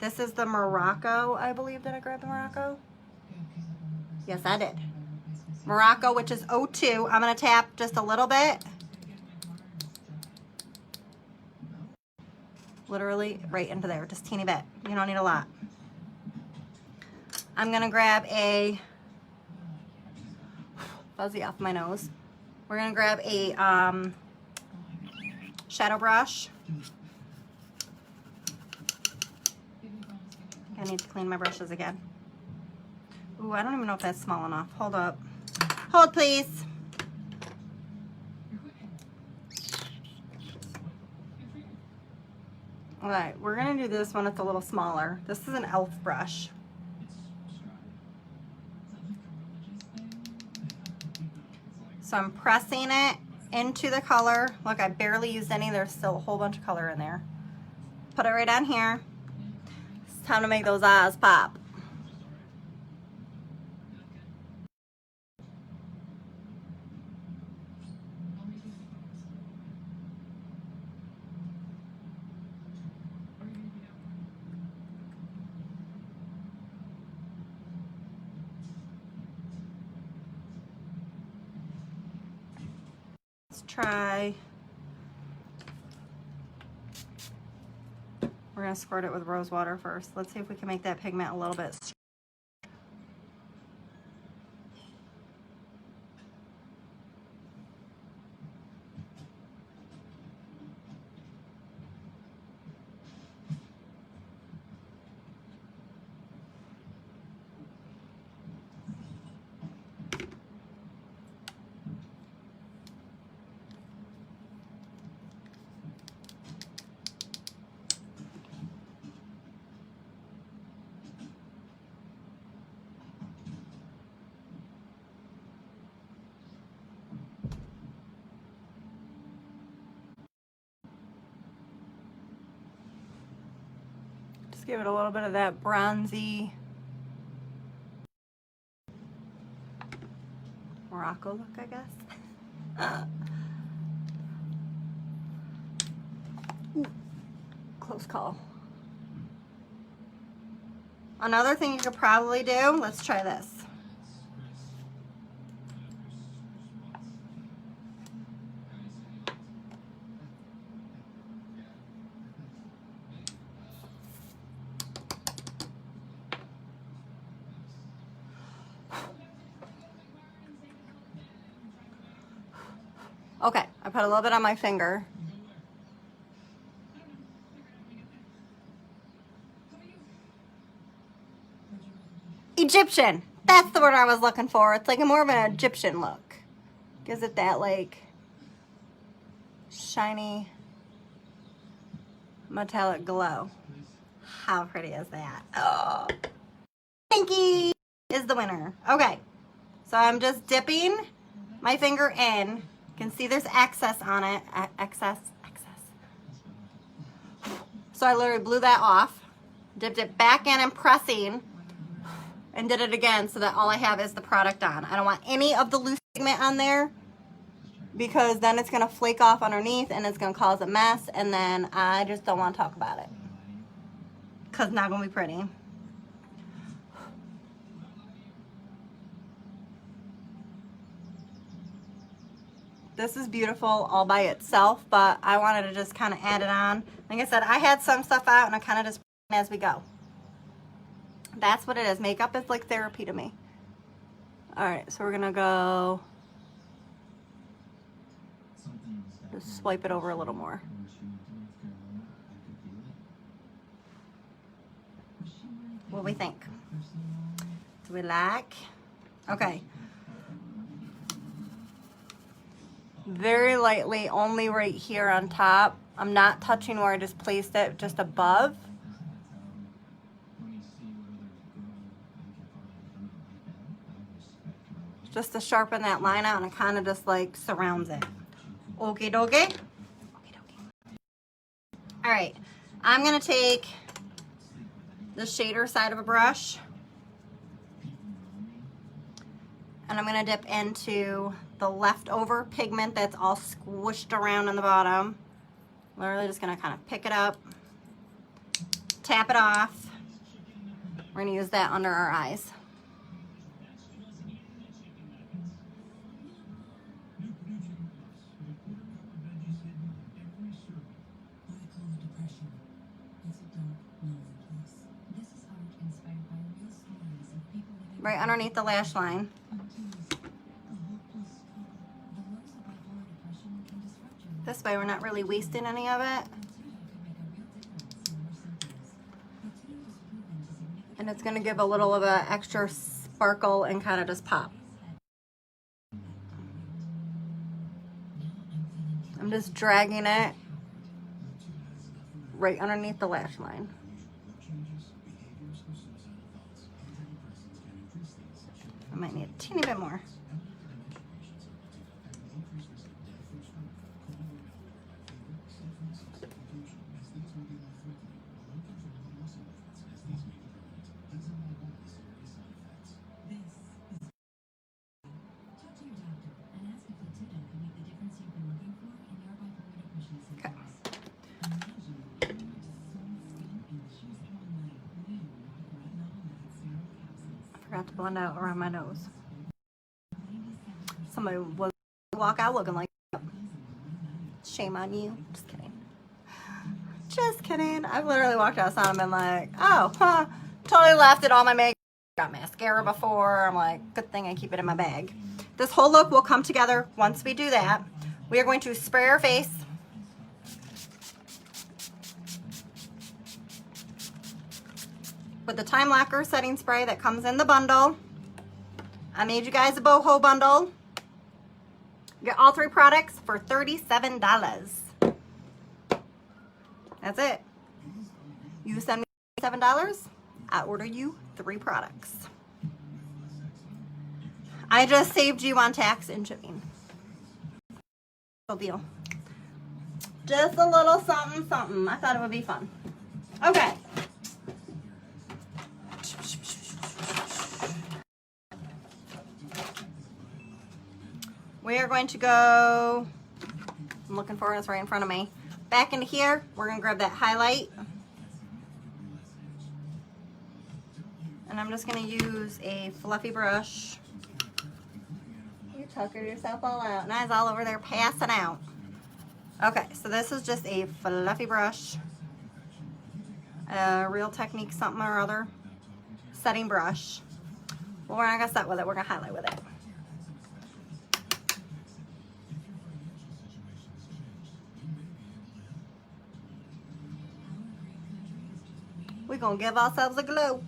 This is the Morocco, I believe. Did I grab the Morocco? Yes, I did. Morocco, which is 02. I'm going to tap just a little bit. Literally right into there, just teeny bit. You don't need a lot. I'm going to grab a fuzzy off my nose. We're going to grab a shadow brush. I need to clean my brushes again. Ooh, I don't even know if that's small enough. Hold up. Hold, please. All right, we're gonna do this one. It's a little smaller. This is an e.l.f. brush. So I'm pressing it into the color. Look, I barely used any. There's still a whole bunch of color in there. Put it right on here. It's time to make those eyes pop. Let's try. We're gonna squirt it with rose water first. Let's see if we can make that pigment a little bit. Just give it a little bit of that bronzy Morocco look, I guess. Ooh, close call. Another thing you could probably do, let's try this. Okay, I put a little bit on my finger. Egyptian. That's the word I was looking for. It's like more of an Egyptian look. Gives it that like shiny metallic glow. How pretty is that? Oh, Pinky is the winner. Okay, so I'm just dipping my finger in. You can see there's excess on it. Excess. So I literally blew that off, dipped it back in and pressing, and did it again so that all I have is the product on. I don't want any of the loose pigment on there because then it's gonna flake off underneath and it's gonna cause a mess, and then I just don't want to talk about it because it's not gonna be pretty. This is beautiful all by itself, but I wanted to just kind of add it on. Like I said, I had some stuff out and I kind of just as we go. That's what it is. Makeup is like therapy to me. All right, so we're gonna go just swipe it over a little more. What do we think? Do we like? Okay. Very lightly, only right here on top. I'm not touching where I just placed it, just above. Just to sharpen that line out, and it kind of just like surrounds it. Okie dokie. All right, I'm gonna take the shader side of a brush and I'm gonna dip into the leftover pigment that's all squished around on the bottom. Literally just gonna kind of pick it up, tap it off. We're gonna use that under our eyes. Right underneath the lash line. This way we're not really wasting any of it. And it's gonna give a little of an extra sparkle and kind of just pop. I'm just dragging it right underneath the lash line. I might need a teeny bit more. Okay. I forgot to blend out around my nose. Somebody was walk out looking like that. Shame on you. Just kidding. Just kidding. I've literally walked outside and been like, oh, huh. Totally left it all my makeup. Got mascara before. I'm like, good thing I keep it in my bag. This whole look will come together once we do that. We are going to spray our face. With the Time Locker setting spray that comes in the bundle. I made you guys a boho bundle. You get all 3 products for $37. That's it. You send me $7, I order you 3 products. I just saved you on tax and shipping. No deal. Just a little something, something. I thought it would be fun. Okay. We are going to go, I'm looking for it, it's right in front of me. Back into here, we're gonna grab that highlight. And I'm just gonna use a fluffy brush. You tucker yourself all out. Nice, all over there passing out. Okay, so this is just a fluffy brush. A Real Technique something or other. Setting brush. Well, we're not gonna set with it, we're gonna highlight with it. We're gonna give ourselves a glow.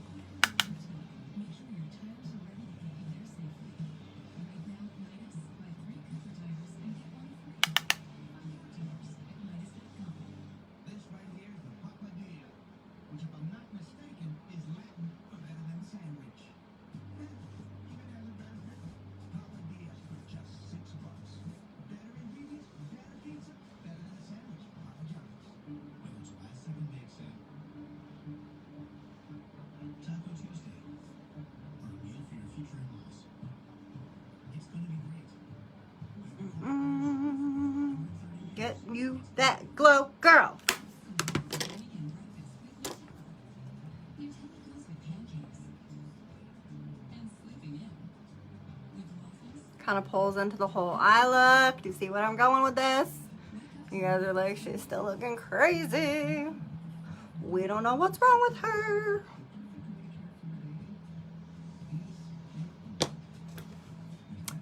Get you that glow, girl. Kind of pulls into the whole eye look. Do you see what I'm going with this? You guys are like, she's still looking crazy. We don't know what's wrong with her.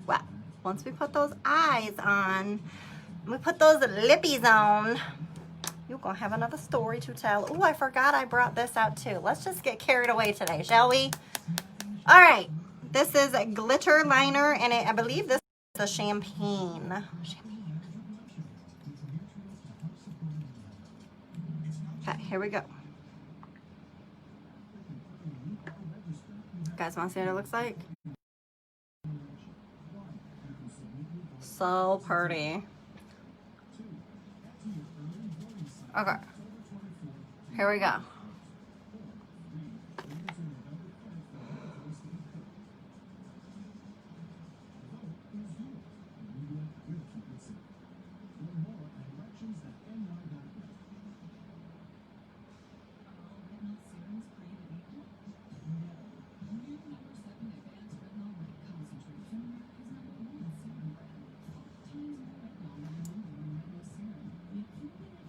Well, once we put those eyes on, we put those lippies on, you're gonna have another story to tell. Oh, I forgot I brought this out too. Let's just get carried away today, shall we? All right, this is a glitter liner, and I believe this is a champagne. Okay, here we go. You guys want to see what it looks like? So pretty. Okay, here we go.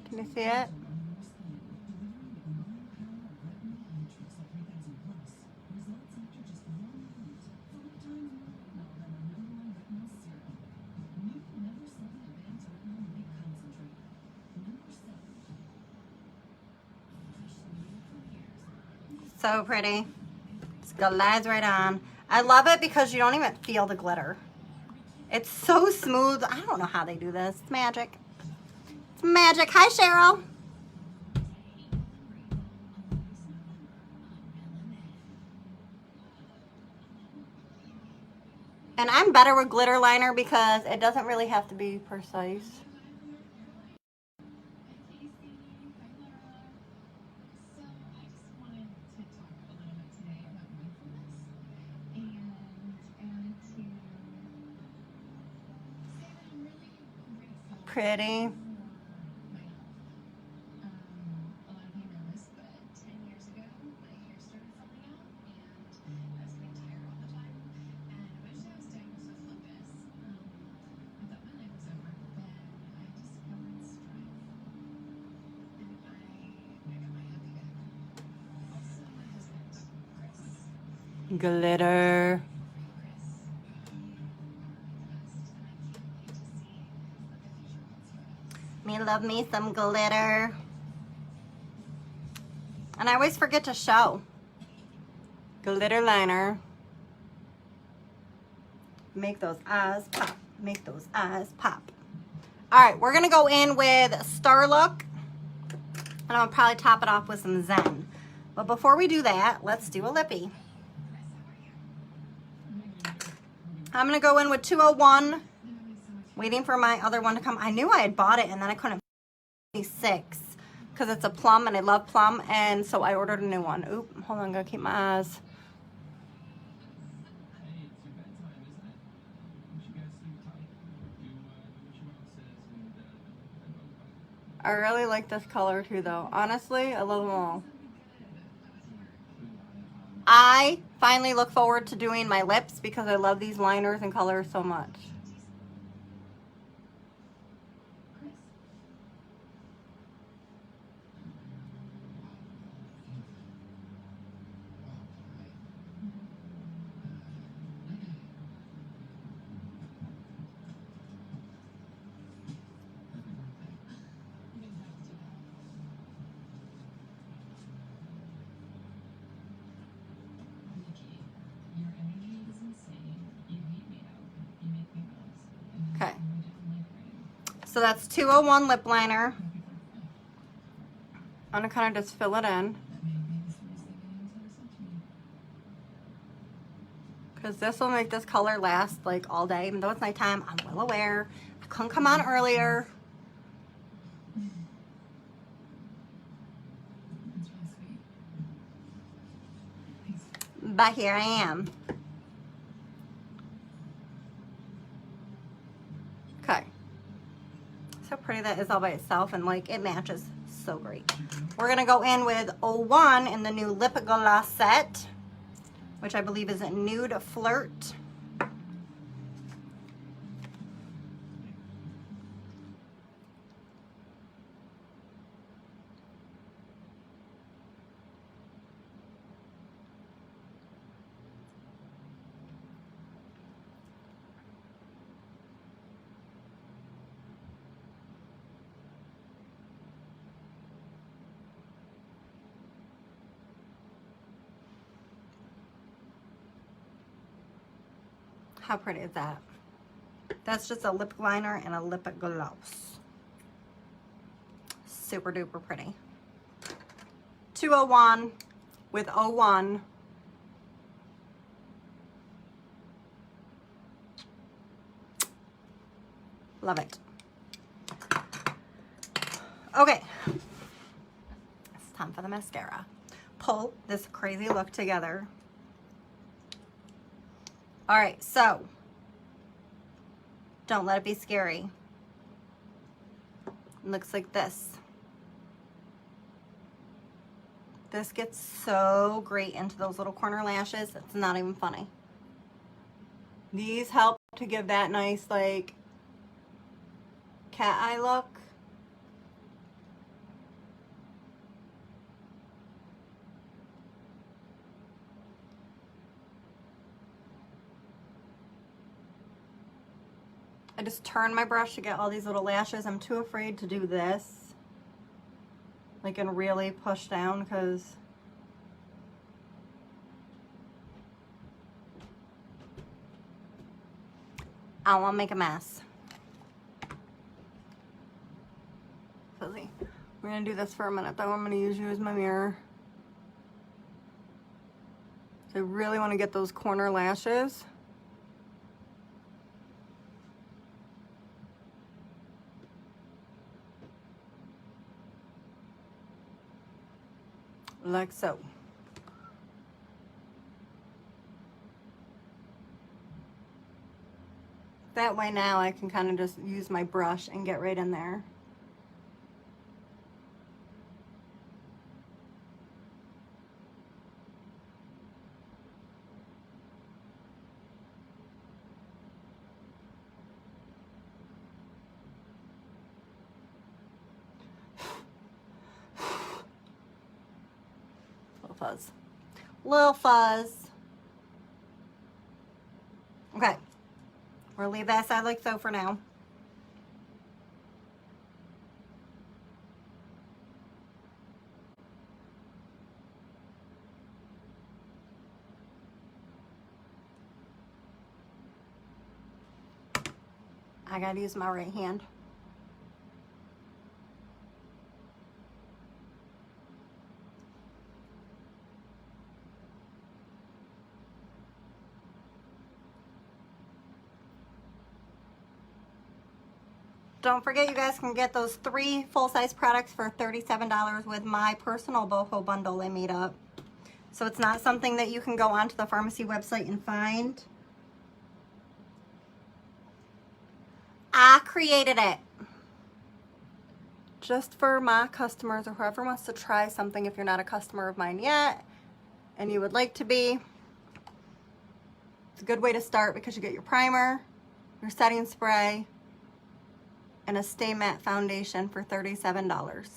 Can you see it? So pretty. It's glides right on. I love it because you don't even feel the glitter. It's so smooth. I don't know how they do this. It's magic. It's magic. Hi, Cheryl. And I'm better with glitter liner because it doesn't really have to be precise. Pretty. Glitter. Me love me some glitter. And I always forget to show. Glitter liner. Make those eyes pop. Make those eyes pop. Alright, we're going to go in with Star Look. And I'll probably top it off with some Zen. But before we do that, let's do a lippy. I'm going to go in with 201. Waiting for my other one to come. I knew I had bought it and then I couldn't find 6 because it's a plum and I love plum, and so I ordered a new one. Oop, hold on, I'm going to keep my eyes. I really like this color too though. Honestly, I love them all. I finally look forward to doing my lips because I love these liners and colors so much. Okay, so that's 201 lip liner. I'm gonna kind of just fill it in because this will make this color last like all day. Even though it's nighttime, I'm well aware. I couldn't come on earlier. But here I am. Okay. So pretty that is all by itself, and like it matches so great. We're gonna go in with 01 in the new lip gloss set, which I believe is a Nude Flirt. How pretty is that? That's just a lip liner and a lip gloss. Super duper pretty. 201 with 01. Love it. Okay. It's time for the mascara. Pull this crazy look together. All right, so don't let it be scary. It looks like this. This gets so great into those little corner lashes. It's not even funny. These help to give that nice, like, cat eye look. I just turn my brush to get all these little lashes. I'm too afraid to do this, like, and really push down, because I don't want to make a mess. Fuzzy. We're going to do this for a minute, though. I'm going to use you as my mirror. So I really want to get those corner lashes. Like so. That way now I can kind of just use my brush and get right in there. Fuzz. Little fuzz. Okay. We'll leave that side like so for now. I gotta use my right hand. Don't forget, you guys can get those 3 full-size products for $37 with my personal boho bundle I made up. So it's not something that you can go onto the Farmasi website and find. I created it just for my customers or whoever wants to try something. If you're not a customer of mine yet and you would like to be, it's a good way to start because you get your primer, your setting spray, and a Stay Matte foundation for $37.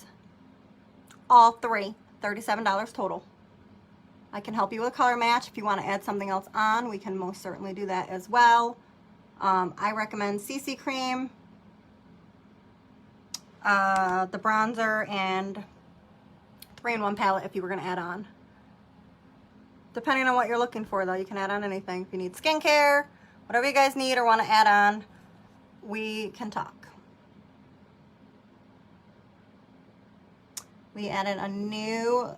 All 3, $37 total. I can help you with a color match. If you want to add something else on, we can most certainly do that as well. I recommend CC cream, the bronzer, and 3-in-1 palette if you were going to add on. Depending on what you're looking for, though, you can add on anything. If you need skincare, whatever you guys need or want to add on, we can talk. We added a new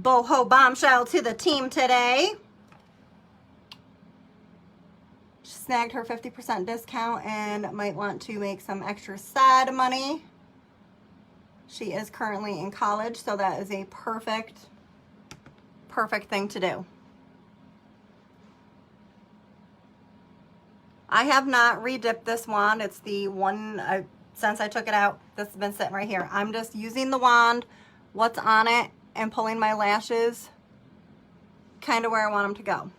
boho bombshell to the team today. She snagged her 50% discount and might want to make some extra side money. She is currently in college, so that is a perfect thing to do. I have not re-dipped this wand. It's the one, since I took it out, this has been sitting right here. I'm just using the wand, what's on it, and pulling my lashes kind of where I want them to go.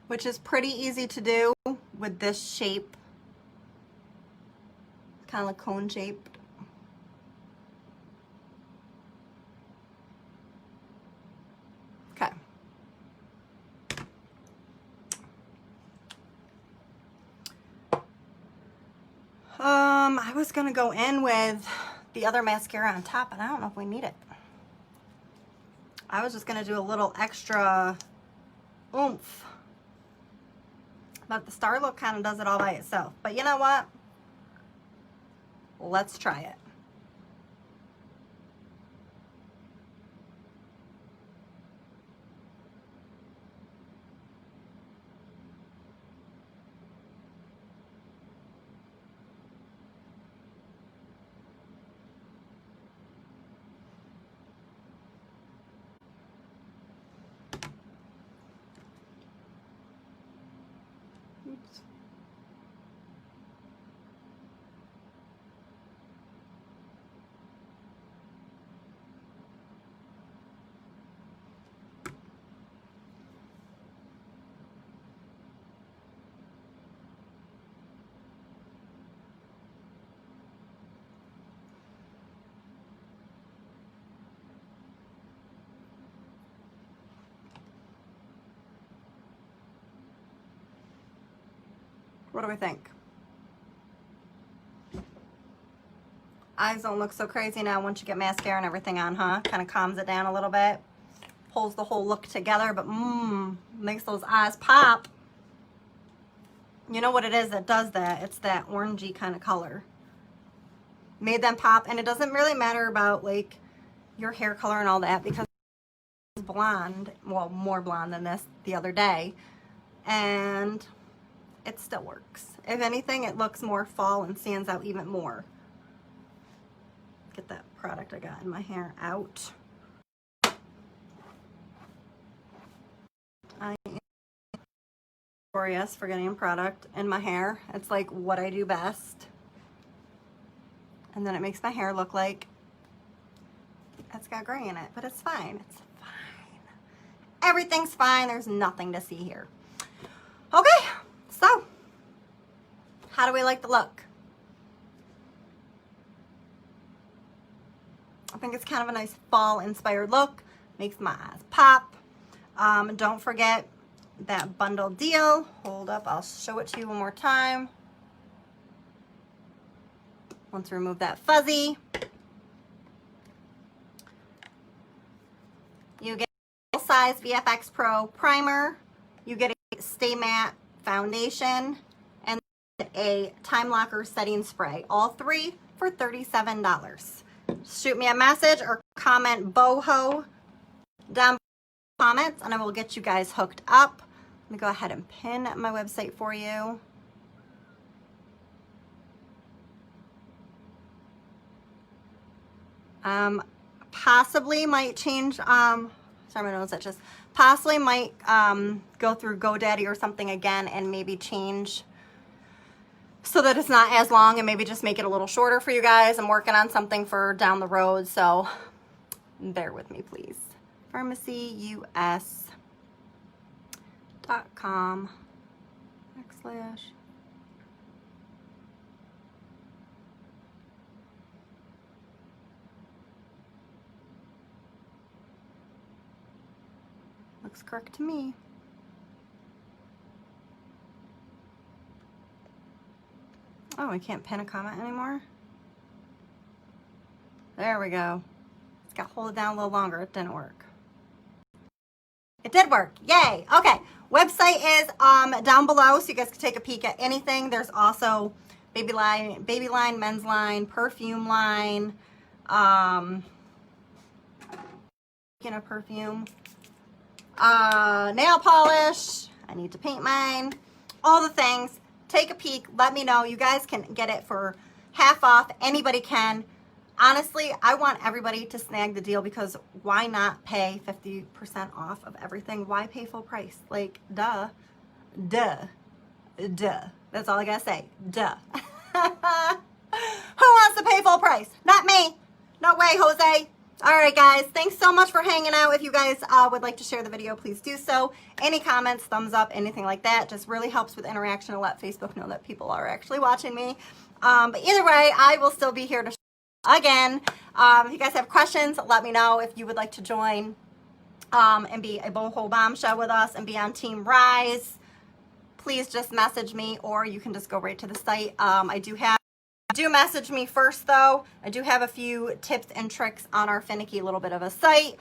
Which is pretty easy to do with this shape. It's kind of like cone shaped. Okay. I was gonna go in with the other mascara on top, but I don't know if we need it. I was just gonna do a little extra oomph. But the star look kind of does it all by itself. But you know what? Let's try it. Oops. What do we think? Eyes don't look so crazy now once you get mascara and everything on, huh? Kind of calms it down a little bit. Pulls the whole look together, but makes those eyes pop. You know what it is that does that? It's that orangey kind of color. Made them pop, and it doesn't really matter about like your hair color and all that because it's blonde, well, more blonde than this the other day, and it still works. If anything, it looks more fall and stands out even more. Get that product I got in my hair out. I am notorious for getting product in my hair. It's like what I do best. And then it makes my hair look like it's got gray in it, but it's fine. It's fine. Everything's fine. There's nothing to see here. Okay. So, how do we like the look? I think it's kind of a nice fall-inspired look. Makes my eyes pop. Don't forget that bundle deal. Hold up, I'll show it to you one more time. Once we remove that fuzzy, you get a full-size VFX Pro primer. You get a Stay Matte foundation and a time locker setting spray, all three for $37. Shoot me a message or comment boho down in the comments and I will get you guys hooked up. Let me go ahead and pin my website for you. Possibly might change, sorry my nose itches. Possibly might go through GoDaddy or something again and maybe change so that it's not as long and maybe just make it a little shorter for you guys. I'm working on something for down the road, so bear with me, please. FarmacyUS.com / looks correct to me. Oh, I can't pin a comment anymore. There we go. It's got to hold it down a little longer. It didn't work. It did work. Yay. Okay. Website is down below, so you guys can take a peek at anything. There's also baby line, men's line, perfume line, perfume, nail polish. I need to paint mine. All the things. Take a peek. Let me know. You guys can get it for half off. Anybody can. Honestly, I want everybody to snag the deal because why not pay 50% off of everything? Why pay full price? Like, duh. Duh. Duh. That's all I gotta say. Duh. Who wants to pay full price? Not me. No way, Jose. All right, guys. Thanks so much for hanging out. If you guys would like to share the video, please do so. Any comments, thumbs up, anything like that just really helps with interaction and let Facebook know that people are actually watching me. But either way, I will still be here to again. If you guys have questions, let me know. If you would like to join and be a boho bombshell with us and be on Team Rise, please just message me or you can just go right to the site. Do message me first though. I do have a few tips and tricks on our finicky little bit of a site,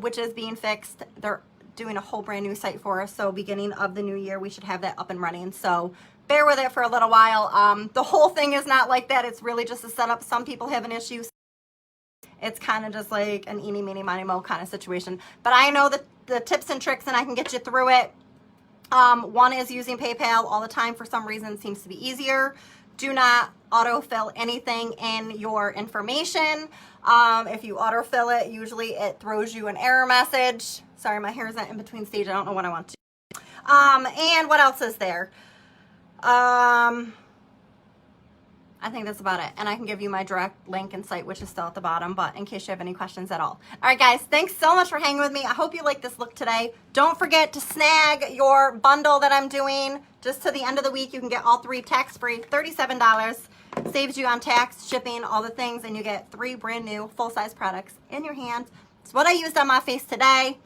which is being fixed. They're doing a whole brand new site for us. So beginning of the new year, we should have that up and running. So bear with it for a little while. The whole thing is not like that. It's really just a setup. Some people have an issue. It's kind of just like an eeny, meeny, miny, mo kind of situation. But I know the tips and tricks, and I can get you through it. One is using PayPal all the time. For some reason, it seems to be easier. Do not autofill anything in your information. If you autofill it, usually it throws you an error message. Sorry, my hair is not in between stage. I don't know what I want to do. And what else is there? I think that's about it. And I can give you my direct link and site, which is still at the bottom, but in case you have any questions at all. All right, guys, thanks so much for hanging with me. I hope you like this look today. Don't forget to snag your bundle that I'm doing. Just to the end of the week, you can get all 3 tax-free, $37. Saves you on tax, shipping, all the things, and you get 3 brand new full-size products in your hands. It's what I used on my face today.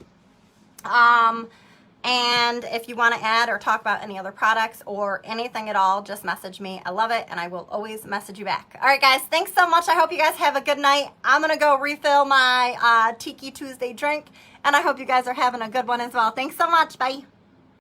And if you want to add or talk about any other products or anything at all, just message me. I love it, and I will always message you back. All right, guys, thanks so much. I hope you guys have a good night. I'm going to go refill my Tiki Tuesday drink, and I hope you guys are having a good one as well. Thanks so much. Bye.